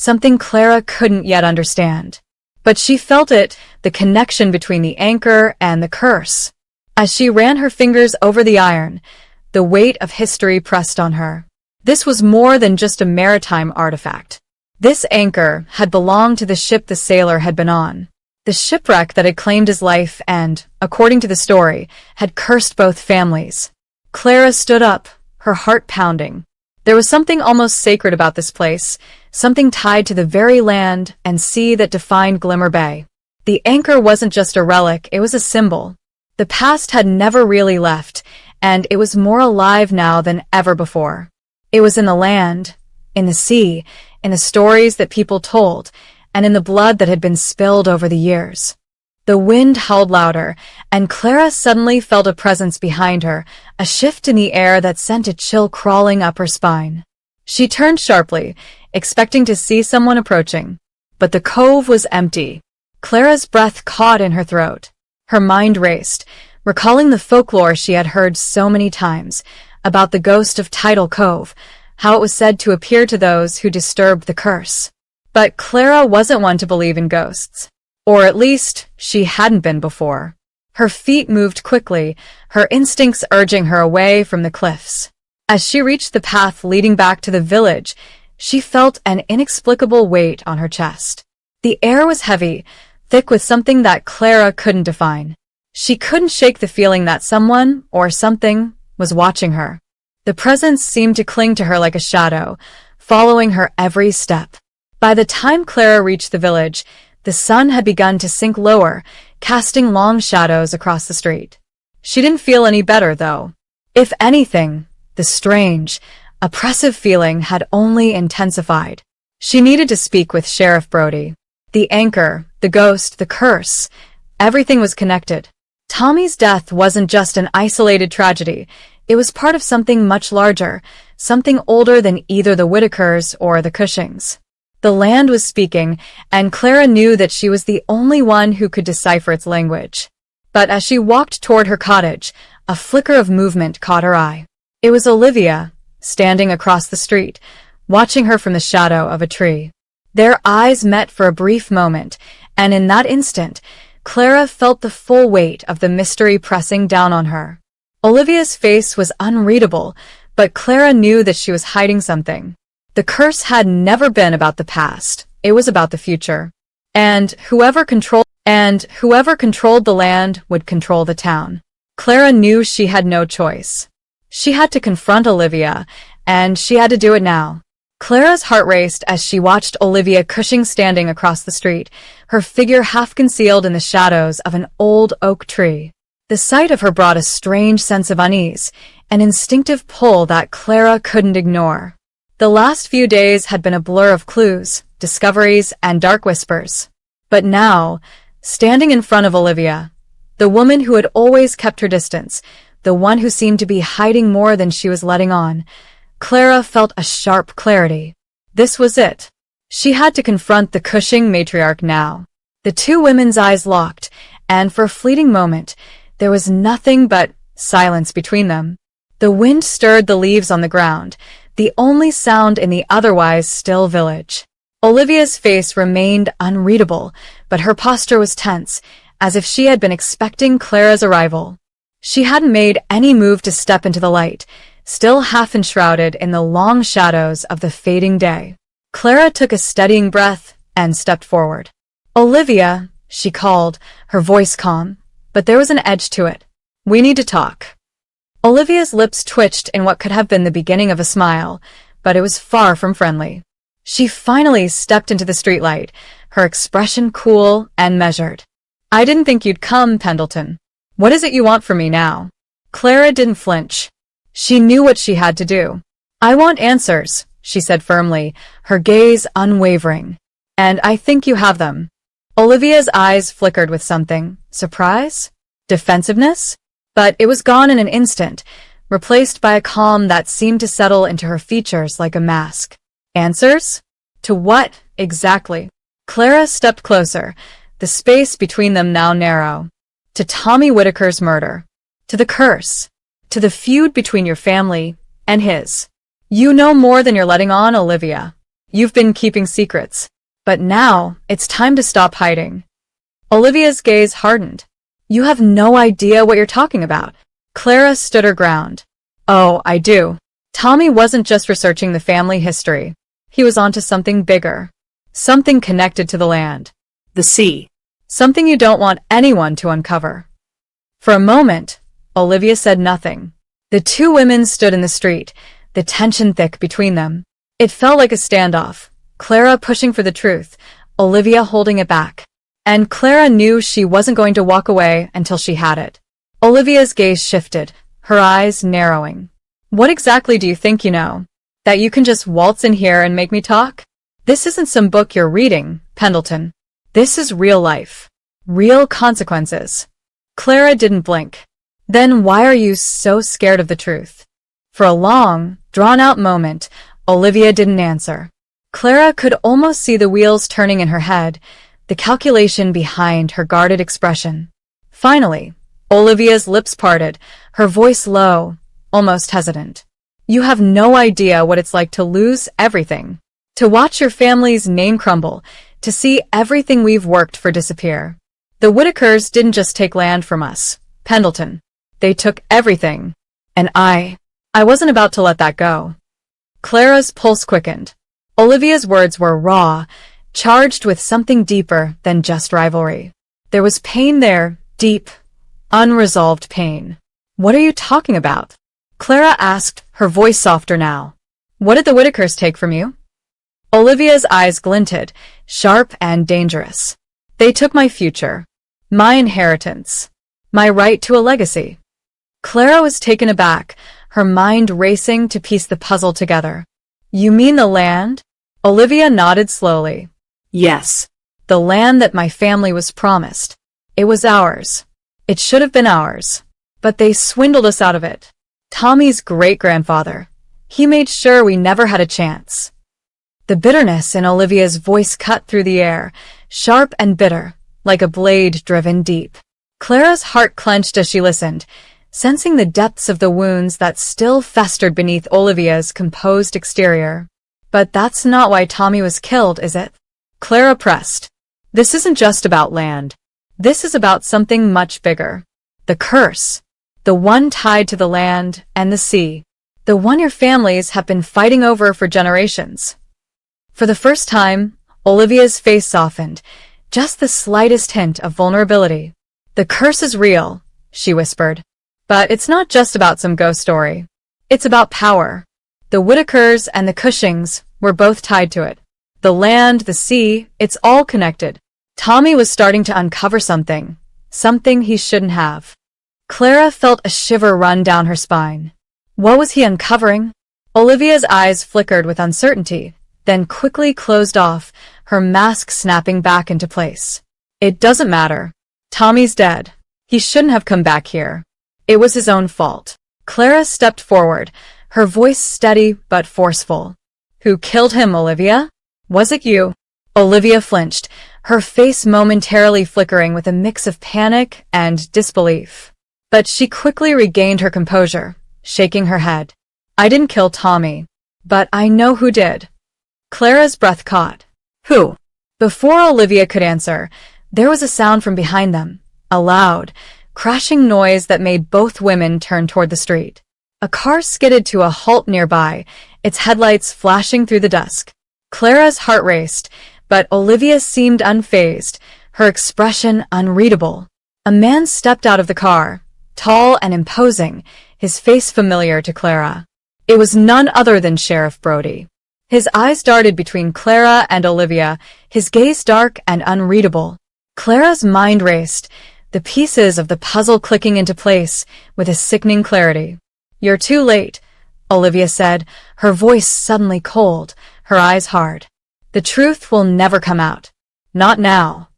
something Clara couldn't yet understand. But she felt it, the connection between the anchor and the curse. As she ran her fingers over the iron, the weight of history pressed on her. This was more than just a maritime artifact. This anchor had belonged to the ship the sailor had been on. The shipwreck that had claimed his life and, according to the story, had cursed both families. Clara stood up, her heart pounding. There was something almost sacred about this place, something tied to the very land and sea that defined Glimmer Bay. The anchor wasn't just a relic, it was a symbol. The past had never really left, and it was more alive now than ever before. It was in the land, in the sea, in the stories that people told, and in the blood that had been spilled over the years. The wind howled louder, and Clara suddenly felt a presence behind her, a shift in the air that sent a chill crawling up her spine. She turned sharply, expecting to see someone approaching. But the cove was empty. Clara's breath caught in her throat. Her mind raced, recalling the folklore she had heard so many times, about the ghost of Tidal Cove, how it was said to appear to those who disturbed the curse. But Clara wasn't one to believe in ghosts. Or at least, she hadn't been before. Her feet moved quickly, her instincts urging her away from the cliffs. As she reached the path leading back to the village, she felt an inexplicable weight on her chest. The air was heavy, thick with something that Clara couldn't define. She couldn't shake the feeling that someone, or something, was watching her. The presence seemed to cling to her like a shadow, following her every step. By the time Clara reached the village, the sun had begun to sink lower, casting long shadows across the street. She didn't feel any better, though. If anything, the strange, oppressive feeling had only intensified. She needed to speak with Sheriff Brody. The anchor, the ghost, the curse, everything was connected. Tommy's death wasn't just an isolated tragedy. It was part of something much larger, something older than either the Whittakers or the Cushings. The land was speaking, and Clara knew that she was the only one who could decipher its language. But as she walked toward her cottage, a flicker of movement caught her eye. It was Olivia, standing across the street, watching her from the shadow of a tree. Their eyes met for a brief moment, and in that instant, Clara felt the full weight of the mystery pressing down on her. Olivia's face was unreadable, but Clara knew that she was hiding something. The curse had never been about the past, it was about the future. And whoever controlled the land would control the town. Clara knew she had no choice. She had to confront Olivia, and she had to do it now. Clara's heart raced as she watched Olivia Cushing standing across the street, her figure half concealed in the shadows of an old oak tree. The sight of her brought a strange sense of unease, an instinctive pull that Clara couldn't ignore. The last few days had been a blur of clues, discoveries, and dark whispers. But now, standing in front of Olivia, the woman who had always kept her distance, the one who seemed to be hiding more than she was letting on, Clara felt a sharp clarity. This was it. She had to confront the Cushing matriarch now. The two women's eyes locked, and for a fleeting moment, there was nothing but silence between them. The wind stirred the leaves on the ground, the only sound in the otherwise still village. Olivia's face remained unreadable, but her posture was tense, as if she had been expecting Clara's arrival. She hadn't made any move to step into the light, still half enshrouded in the long shadows of the fading day. Clara took a steadying breath and stepped forward. "Olivia," she called, her voice calm, but there was an edge to it. "We need to talk." Olivia's lips twitched in what could have been the beginning of a smile, but it was far from friendly. She finally stepped into the streetlight, her expression cool and measured. "I didn't think you'd come, Pendleton. What is it you want from me now?" Clara didn't flinch. She knew what she had to do. "I want answers," she said firmly, her gaze unwavering. "And I think you have them." Olivia's eyes flickered with something. Surprise? Defensiveness? But it was gone in an instant, replaced by a calm that seemed to settle into her features like a mask. Answers? To what, exactly? Clara stepped closer, the space between them now narrow. To Tommy Whittaker's murder. To the curse. To the feud between your family and his. You know more than you're letting on, Olivia. You've been keeping secrets. But now, it's time to stop hiding. Olivia's gaze hardened. You have no idea what you're talking about. Clara stood her ground. Oh, I do. Tommy wasn't just researching the family history. He was onto something bigger. Something connected to the land. The sea. Something you don't want anyone to uncover. For a moment, Olivia said nothing. The two women stood in the street, the tension thick between them. It felt like a standoff. Clara pushing for the truth, Olivia holding it back. And Clara knew she wasn't going to walk away until she had it. Olivia's gaze shifted, her eyes narrowing. What exactly do you think you know? That you can just waltz in here and make me talk? This isn't some book you're reading, Pendleton. This is real life. Real consequences. Clara didn't blink. Then why are you so scared of the truth? For a long, drawn-out moment, Olivia didn't answer. Clara could almost see the wheels turning in her head, the calculation behind her guarded expression. Finally, Olivia's lips parted, her voice low, almost hesitant. You have no idea what it's like to lose everything. To watch your family's name crumble, to see everything we've worked for disappear. The Whittakers didn't just take land from us, Pendleton. They took everything. And I wasn't about to let that go. Clara's pulse quickened. Olivia's words were raw, charged with something deeper than just rivalry. There was pain there, deep, unresolved pain. What are you talking about? Clara asked, her voice softer now. What did the Whittakers take from you? Olivia's eyes glinted, sharp and dangerous. They took my future, my inheritance, my right to a legacy. Clara was taken aback, her mind racing to piece the puzzle together. You mean the land? Olivia nodded slowly. Yes, the land that my family was promised. It was ours. It should have been ours. But they swindled us out of it. Tommy's great-grandfather. He made sure we never had a chance. The bitterness in Olivia's voice cut through the air, sharp and bitter, like a blade driven deep. Clara's heart clenched as she listened, sensing the depths of the wounds that still festered beneath Olivia's composed exterior. But that's not why Tommy was killed, is it? Clara pressed. This isn't just about land. This is about something much bigger. The curse. The one tied to the land and the sea. The one your families have been fighting over for generations. For the first time, Olivia's face softened, just the slightest hint of vulnerability. The curse is real, she whispered. But it's not just about some ghost story. It's about power. The Whittakers and the Cushings were both tied to it. The land, the sea, it's all connected. Tommy was starting to uncover something he shouldn't have. Clara felt a shiver run down her spine. What was he uncovering? Olivia's eyes flickered with uncertainty, then quickly closed off, her mask snapping back into place. It doesn't matter. Tommy's dead. He shouldn't have come back here. It was his own fault. Clara stepped forward, her voice steady but forceful. Who killed him, Olivia? Was it you? Olivia flinched, her face momentarily flickering with a mix of panic and disbelief. But she quickly regained her composure, shaking her head. I didn't kill Tommy, but I know who did. Clara's breath caught. Who? Before Olivia could answer, there was a sound from behind them, a loud, crashing noise that made both women turn toward the street. A car skidded to a halt nearby, its headlights flashing through the dusk. Clara's heart raced, but Olivia seemed unfazed, her expression unreadable. A man stepped out of the car, tall and imposing, his face familiar to Clara. It was none other than Sheriff Brody. His eyes darted between Clara and Olivia, his gaze dark and unreadable. Clara's mind raced, the pieces of the puzzle clicking into place with a sickening clarity. You're too late, Olivia said, her voice suddenly cold, her eyes hard. The truth will never come out. Not now.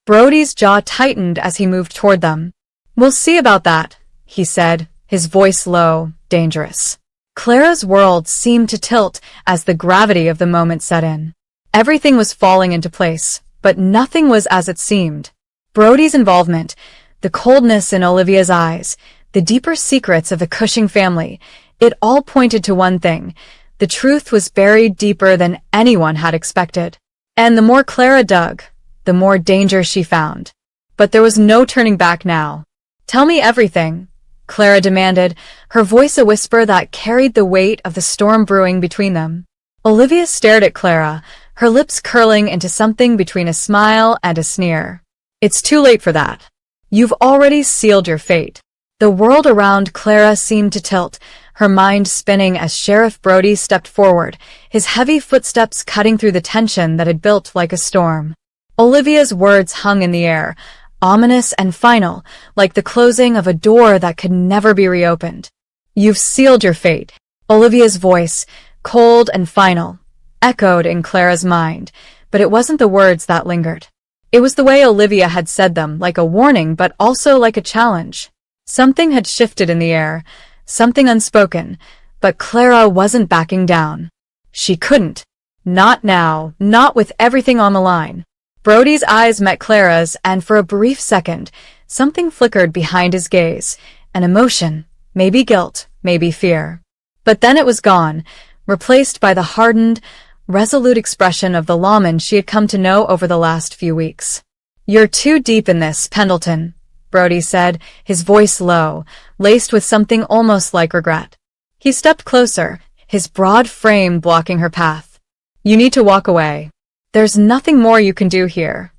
Brody's jaw tightened as he moved toward them. We'll see about that, he said, his voice low, dangerous. Clara's world seemed to tilt as the gravity of the moment set in. Everything was falling into place, but nothing was as it seemed. Brody's involvement, the coldness in Olivia's eyes, the deeper secrets of the Cushing family, it all pointed to one thing. The truth was buried deeper than anyone had expected. And the more Clara dug, the more danger she found. But there was no turning back now. "Tell me everything," Clara demanded, her voice a whisper that carried the weight of the storm brewing between them. Olivia stared at Clara, her lips curling into something between a smile and a sneer. "It's too late for that. You've already sealed your fate." The world around Clara seemed to tilt, her mind spinning as Sheriff Brody stepped forward, his heavy footsteps cutting through the tension that had built like a storm. Olivia's words hung in the air, ominous and final, like the closing of a door that could never be reopened. "You've sealed your fate." Olivia's voice, cold and final, echoed in Clara's mind, but it wasn't the words that lingered. It was the way Olivia had said them, like a warning but also like a challenge. Something had shifted in the air, something unspoken, but Clara wasn't backing down. She couldn't. Not now, not with everything on the line. Brody's eyes met Clara's, and for a brief second, something flickered behind his gaze, an emotion, maybe guilt, maybe fear. But then it was gone, replaced by the hardened, resolute expression of the lawman she had come to know over the last few weeks. "You're too deep in this, Pendleton," Brody said, his voice low, laced with something almost like regret. He stepped closer, his broad frame blocking her path. "You need to walk away. There's nothing more you can do here."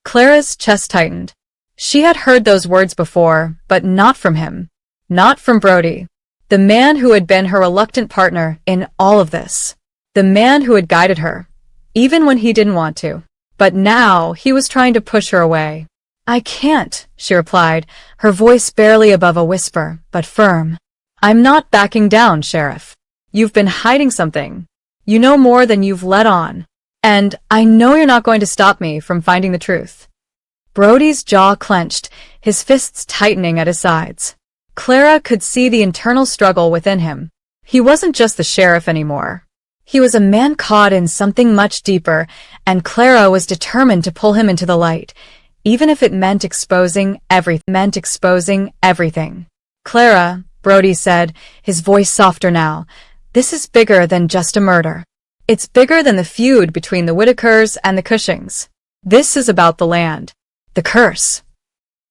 Clara's chest tightened. She had heard those words before, but not from him. Not from Brody. The man who had been her reluctant partner in all of this. The man who had guided her, even when he didn't want to. But now he was trying to push her away. "I can't," she replied, her voice barely above a whisper, but firm. "I'm not backing down, Sheriff. You've been hiding something. You know more than you've let on. And I know you're not going to stop me from finding the truth." Brody's jaw clenched, his fists tightening at his sides. Clara could see the internal struggle within him. He wasn't just the sheriff anymore. He was a man caught in something much deeper, and Clara was determined to pull him into the light, even if it meant exposing everything. "Clara," Brody said, his voice softer now, "this is bigger than just a murder. It's bigger than the feud between the Whittakers and the Cushings. This is about the land. The curse."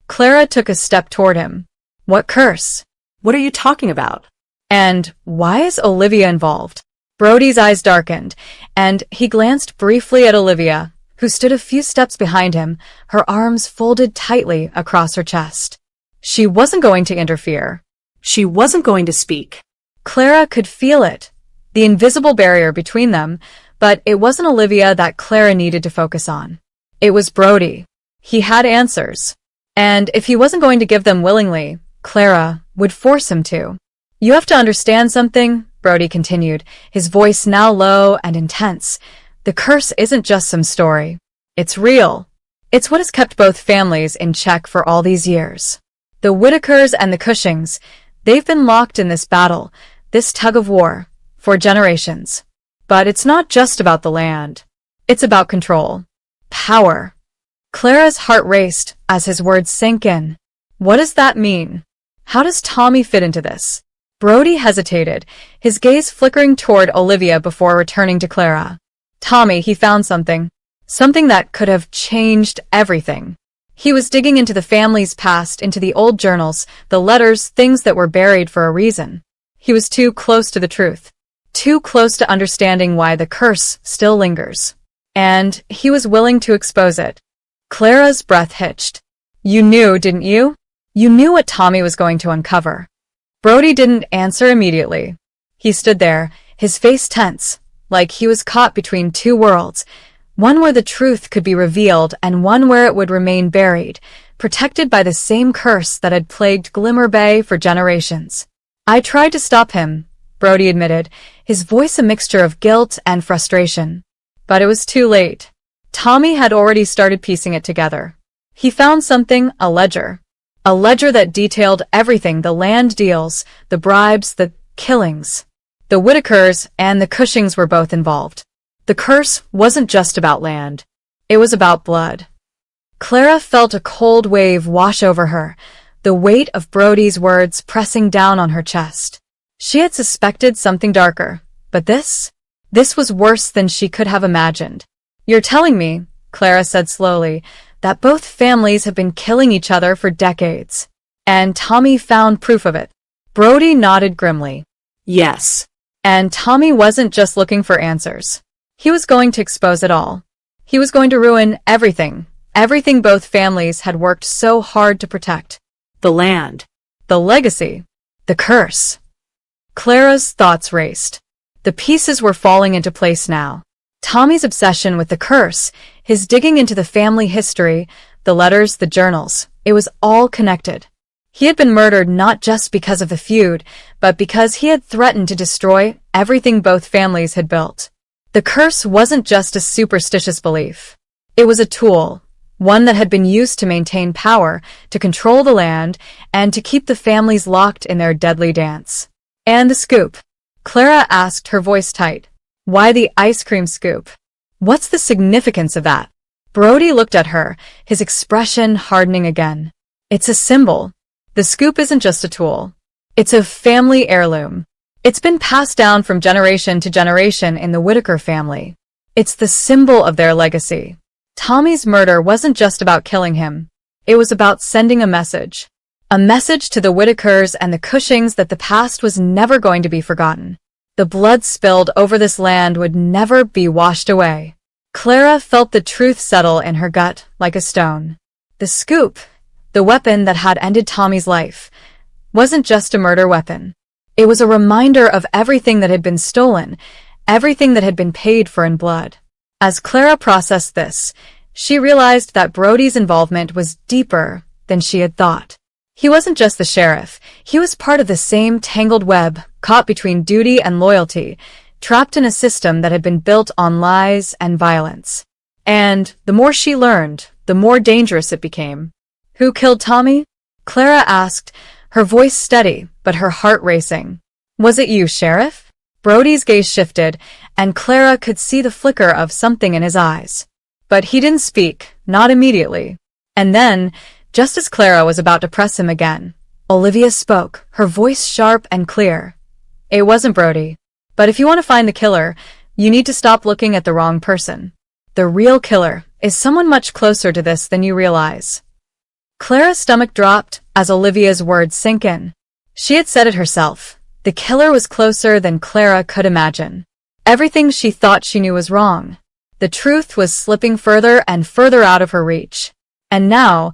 Clara took a step toward him. "What curse? What are you talking about? And why is Olivia involved?" Brody's eyes darkened, and he glanced briefly at Olivia, who stood a few steps behind him, her arms folded tightly across her chest. She wasn't going to interfere. She wasn't going to speak. Clara could feel it, the invisible barrier between them, but it wasn't Olivia that Clara needed to focus on. It was Brody. He had answers. And if he wasn't going to give them willingly, Clara would force him to. "You have to understand something," Brody continued, his voice now low and intense. "The curse isn't just some story. It's real. It's what has kept both families in check for all these years. The Whittakers and the Cushings, they've been locked in this battle, this tug-of-war, for generations. But it's not just about the land. It's about control. Power." Clara's heart raced as his words sank in. What does that mean? How does Tommy fit into this? Brody hesitated, his gaze flickering toward Olivia before returning to Clara. "Tommy, he found something. Something that could have changed everything. He was digging into the family's past, into the old journals, the letters, things that were buried for a reason. He was too close to the truth. Too close to understanding why the curse still lingers. And he was willing to expose it." Clara's breath hitched. "You knew, didn't you? You knew what Tommy was going to uncover." Brody didn't answer immediately. He stood there, his face tense, like he was caught between two worlds, one where the truth could be revealed and one where it would remain buried, protected by the same curse that had plagued Glimmer Bay for generations. "I tried to stop him," Brody admitted, his voice a mixture of guilt and frustration. "But it was too late. Tommy had already started piecing it together. He found something, a ledger. A ledger that detailed everything, the land deals, the bribes, the killings. The Whittakers and the Cushings were both involved. The curse wasn't just about land. It was about blood." Clara felt a cold wave wash over her, the weight of Brody's words pressing down on her chest. She had suspected something darker, But this was worse than she could have imagined. "You're telling me," Clara said slowly, "that both families have been killing each other for decades. And Tommy found proof of it." Brody nodded grimly. "Yes. And Tommy wasn't just looking for answers. He was going to expose it all. He was going to ruin everything both families had worked so hard to protect. The land, the legacy, the curse." Clara's thoughts raced. The pieces were falling into place now. Tommy's obsession with the curse, his digging into the family history, the letters, the journals, it was all connected. He had been murdered not just because of the feud, but because he had threatened to destroy everything both families had built. The curse wasn't just a superstitious belief. It was a tool, one that had been used to maintain power, to control the land, and to keep the families locked in their deadly dance. "And the scoop?" Clara asked, her voice tight. "Why the ice cream scoop? What's the significance of that?" Brody looked at her, his expression hardening again. "It's a symbol. The scoop isn't just a tool. It's a family heirloom. It's been passed down from generation to generation in the Whittaker family. It's the symbol of their legacy." Tommy's murder wasn't just about killing him. It was about sending a message. A message to the Whittakers and the Cushings that the past was never going to be forgotten. The blood spilled over this land would never be washed away. Clara felt the truth settle in her gut like a stone. The scoop, the weapon that had ended Tommy's life, wasn't just a murder weapon. It was a reminder of everything that had been stolen, everything that had been paid for in blood. As Clara processed this, she realized that Brody's involvement was deeper than she had thought. He wasn't just the sheriff. He was part of the same tangled web, caught between duty and loyalty, trapped in a system that had been built on lies and violence. And the more she learned, the more dangerous it became. "Who killed Tommy?" Clara asked, her voice steady, but her heart racing. "Was it you, Sheriff?" Brody's gaze shifted, and Clara could see the flicker of something in his eyes. But he didn't speak, not immediately. And then, just as Clara was about to press him again, Olivia spoke, her voice sharp and clear. "It wasn't Brody. But if you want to find the killer, you need to stop looking at the wrong person. The real killer is someone much closer to this than you realize." Clara's stomach dropped as Olivia's words sank in. She had said it herself. The killer was closer than Clara could imagine. Everything she thought she knew was wrong. The truth was slipping further and further out of her reach. And now,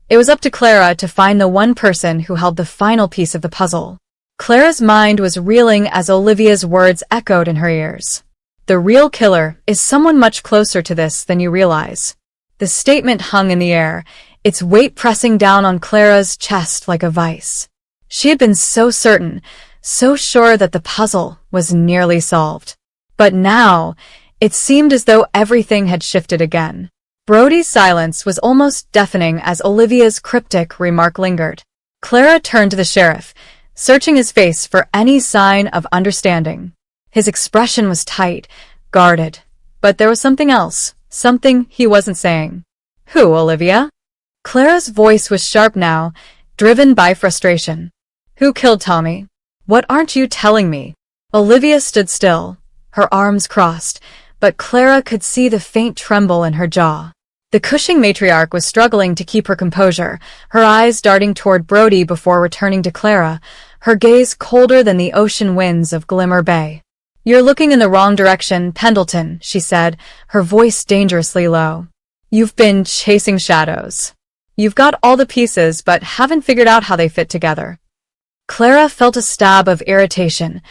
it was up to Clara to find the one person who held the final piece of the puzzle. Clara's mind was reeling as Olivia's words echoed in her ears. The real killer is someone much closer to this than you realize. The statement hung in the air, its weight pressing down on Clara's chest like a vice. She had been so certain, so sure that the puzzle was nearly solved. But now, it seemed as though everything had shifted again. Brody's silence was almost deafening as Olivia's cryptic remark lingered. Clara turned to the sheriff, searching his face for any sign of understanding. His expression was tight, guarded. But there was something else, something he wasn't saying. "Who, Olivia?" Clara's voice was sharp now, driven by frustration. "Who killed Tommy? What aren't you telling me?" Olivia stood still, her arms crossed, but Clara could see the faint tremble in her jaw. The Cushing matriarch was struggling to keep her composure, her eyes darting toward Brody before returning to Clara, her gaze colder than the ocean winds of Glimmer Bay. "You're looking in the wrong direction, Pendleton," she said, her voice dangerously low. "You've been chasing shadows. You've got all the pieces but haven't figured out how they fit together." Clara felt a stab of irritation.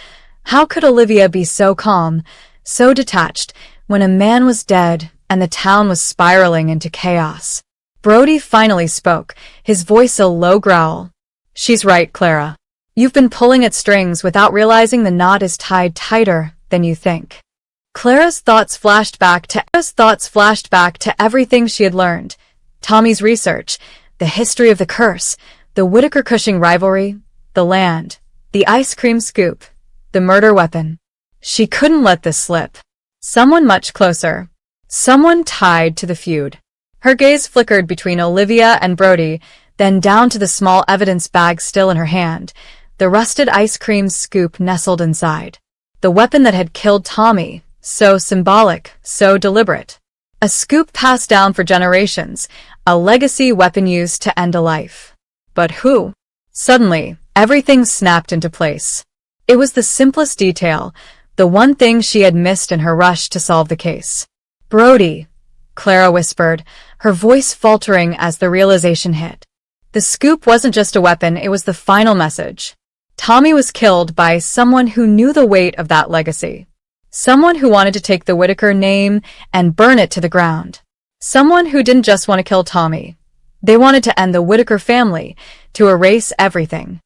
How could Olivia be so calm, so detached, when a man was dead and the town was spiraling into chaos? Brody finally spoke, his voice a low growl. "She's right, Clara. You've been pulling at strings without realizing the knot is tied tighter than you think." Clara's thoughts flashed back to everything she had learned. Tommy's research, the history of the curse, the Whittaker-Cushing rivalry, the land, the ice cream scoop, the murder weapon. She couldn't let this slip. Someone much closer. Someone tied to the feud. Her gaze flickered between Olivia and Brody, then down to the small evidence bag still in her hand, the rusted ice cream scoop nestled inside. the weapon that had killed Tommy, so symbolic, so deliberate. A scoop passed down for generations, a legacy weapon used to end a life. But who? Suddenly, everything snapped into place. It was the simplest detail, the one thing she had missed in her rush to solve the case. "Brody," Clara whispered, her voice faltering as the realization hit. The scoop wasn't just a weapon, it was the final message. Tommy was killed by someone who knew the weight of that legacy. Someone who wanted to take the Whittaker name and burn it to the ground. Someone who didn't just want to kill Tommy. They wanted to end the Whittaker family, to erase everything.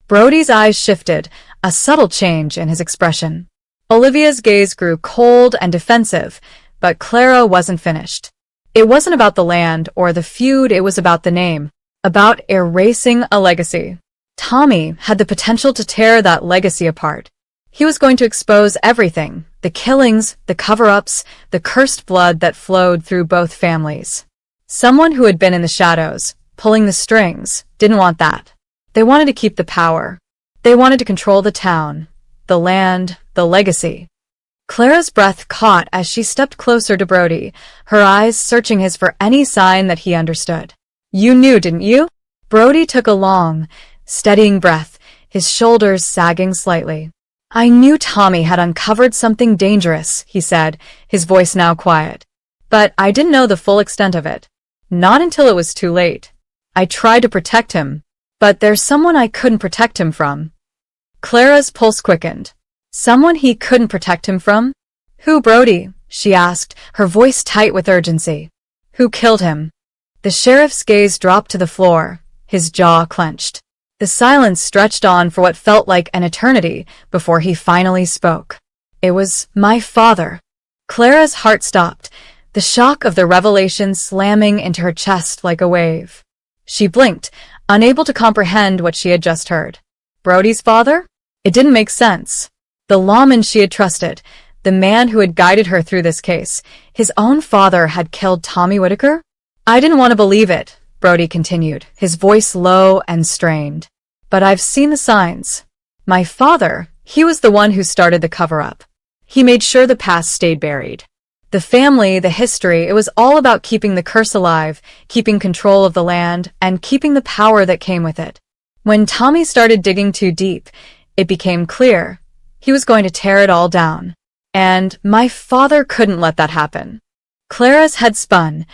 Brody's eyes shifted, a subtle change in his expression. Olivia's gaze grew cold and defensive, but Clara wasn't finished. It wasn't about the land or the feud, it was about the name, about erasing a legacy. Tommy had the potential to tear that legacy apart. He was going to expose everything, the killings, the cover-ups, the cursed blood that flowed through both families. Someone who had been in the shadows, pulling the strings, didn't want that. They wanted to keep the power. They wanted to control the town, the land, the legacy. Clara's breath caught as she stepped closer to Brody, her eyes searching his for any sign that he understood. "You knew, didn't you?" Brody took a long, steadying breath, his shoulders sagging slightly. "I knew Tommy had uncovered something dangerous," he said, his voice now quiet. "But I didn't know the full extent of it. Not until it was too late. I tried to protect him, but there's someone I couldn't protect him from." Clara's pulse quickened. Someone he couldn't protect him from? "Who, Brody?" she asked, her voice tight with urgency. "Who killed him?" The sheriff's gaze dropped to the floor, his jaw clenched. The silence stretched on for what felt like an eternity before he finally spoke. "It was my father." Clara's heart stopped, the shock of the revelation slamming into her chest like a wave. She blinked, unable to comprehend what she had just heard. Brody's father? It didn't make sense. The lawman she had trusted, the man who had guided her through this case, his own father had killed Tommy Whittaker? "I didn't want to believe it," Brody continued, his voice low and strained. "But I've seen the signs. My father, he was the one who started the cover-up. He made sure the past stayed buried. The family, the history, it was all about keeping the curse alive, keeping control of the land, and keeping the power that came with it. When Tommy started digging too deep, it became clear. He was going to tear it all down. And my father couldn't let that happen." Clara's head spun,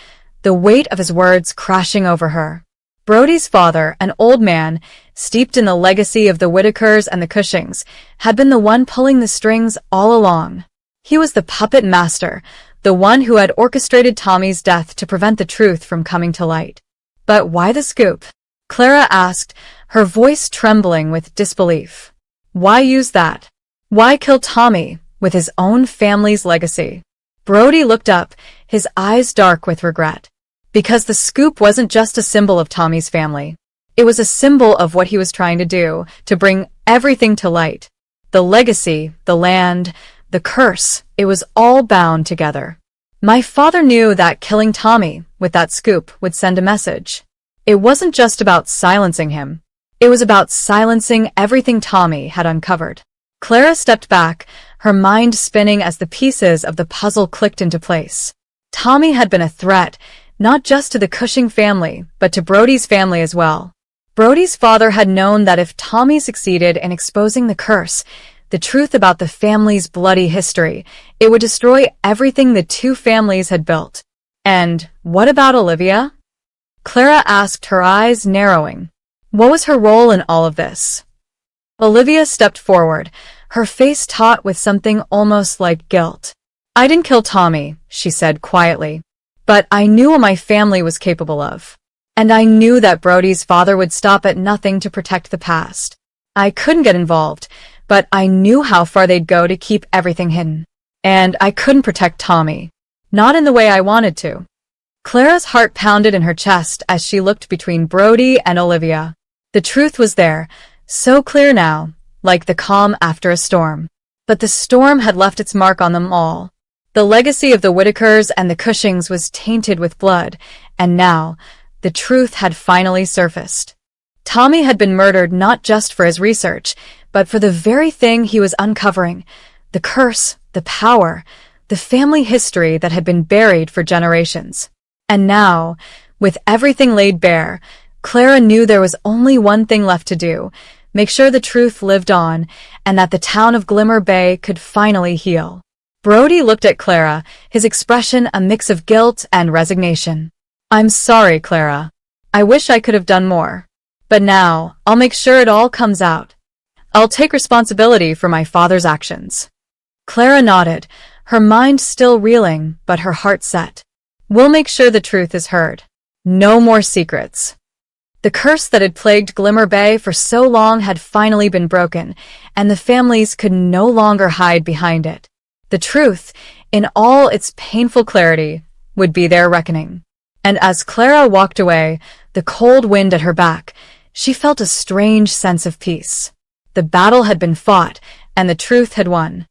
the weight of his words crashing over her. Brody's father, an old man, steeped in the legacy of the Whittakers and the Cushings, had been the one pulling the strings all along. He was the puppet master, the one who had orchestrated Tommy's death to prevent the truth from coming to light. But why the scoop? Clara asked, her voice trembling with disbelief. Why use that? Why kill Tommy with his own family's legacy? Brody looked up, his eyes dark with regret. Because the scoop wasn't just a symbol of Tommy's family. It was a symbol of what he was trying to do, to bring everything to light. The legacy, the land, the curse, it was all bound together. My father knew that killing Tommy with that scoop would send a message. It wasn't just about silencing him. It was about silencing everything Tommy had uncovered. Clara stepped back, her mind spinning as the pieces of the puzzle clicked into place. Tommy had been a threat, not just to the Cushing family, but to Brody's family as well. Brody's father had known that if Tommy succeeded in exposing the curse, the truth about the family's bloody history, it would destroy everything the two families had built. And what about Olivia? Clara asked, her eyes narrowing. What was her role in all of this? Olivia stepped forward, her face taut with something almost like guilt. I didn't kill Tommy, she said quietly. But I knew what my family was capable of. And I knew that Brody's father would stop at nothing to protect the past. I couldn't get involved, but I knew how far they'd go to keep everything hidden. And I couldn't protect Tommy. Not in the way I wanted to. Clara's heart pounded in her chest as she looked between Brody and Olivia. The truth was there, so clear now, like the calm after a storm. But the storm had left its mark on them all. The legacy of the Whittakers and the Cushings was tainted with blood, and now, the truth had finally surfaced. Tommy had been murdered not just for his research, but for the very thing he was uncovering, The curse, the power, the family history that had been buried for generations. And now, with everything laid bare, Clara knew there was only one thing left to do: make sure the truth lived on and that the town of Glimmer Bay could finally heal. Brody looked at Clara, his expression a mix of guilt and resignation. "I'm sorry, Clara. I wish I could have done more. But now, I'll make sure it all comes out. I'll take responsibility for my father's actions." Clara nodded, her mind still reeling, but her heart set. "We'll make sure the truth is heard. No more secrets." The curse that had plagued Glimmer Bay for so long had finally been broken, and the families could no longer hide behind it. The truth, in all its painful clarity, would be their reckoning. And as Clara walked away, the cold wind at her back, she felt a strange sense of peace. The battle had been fought, and the truth had won.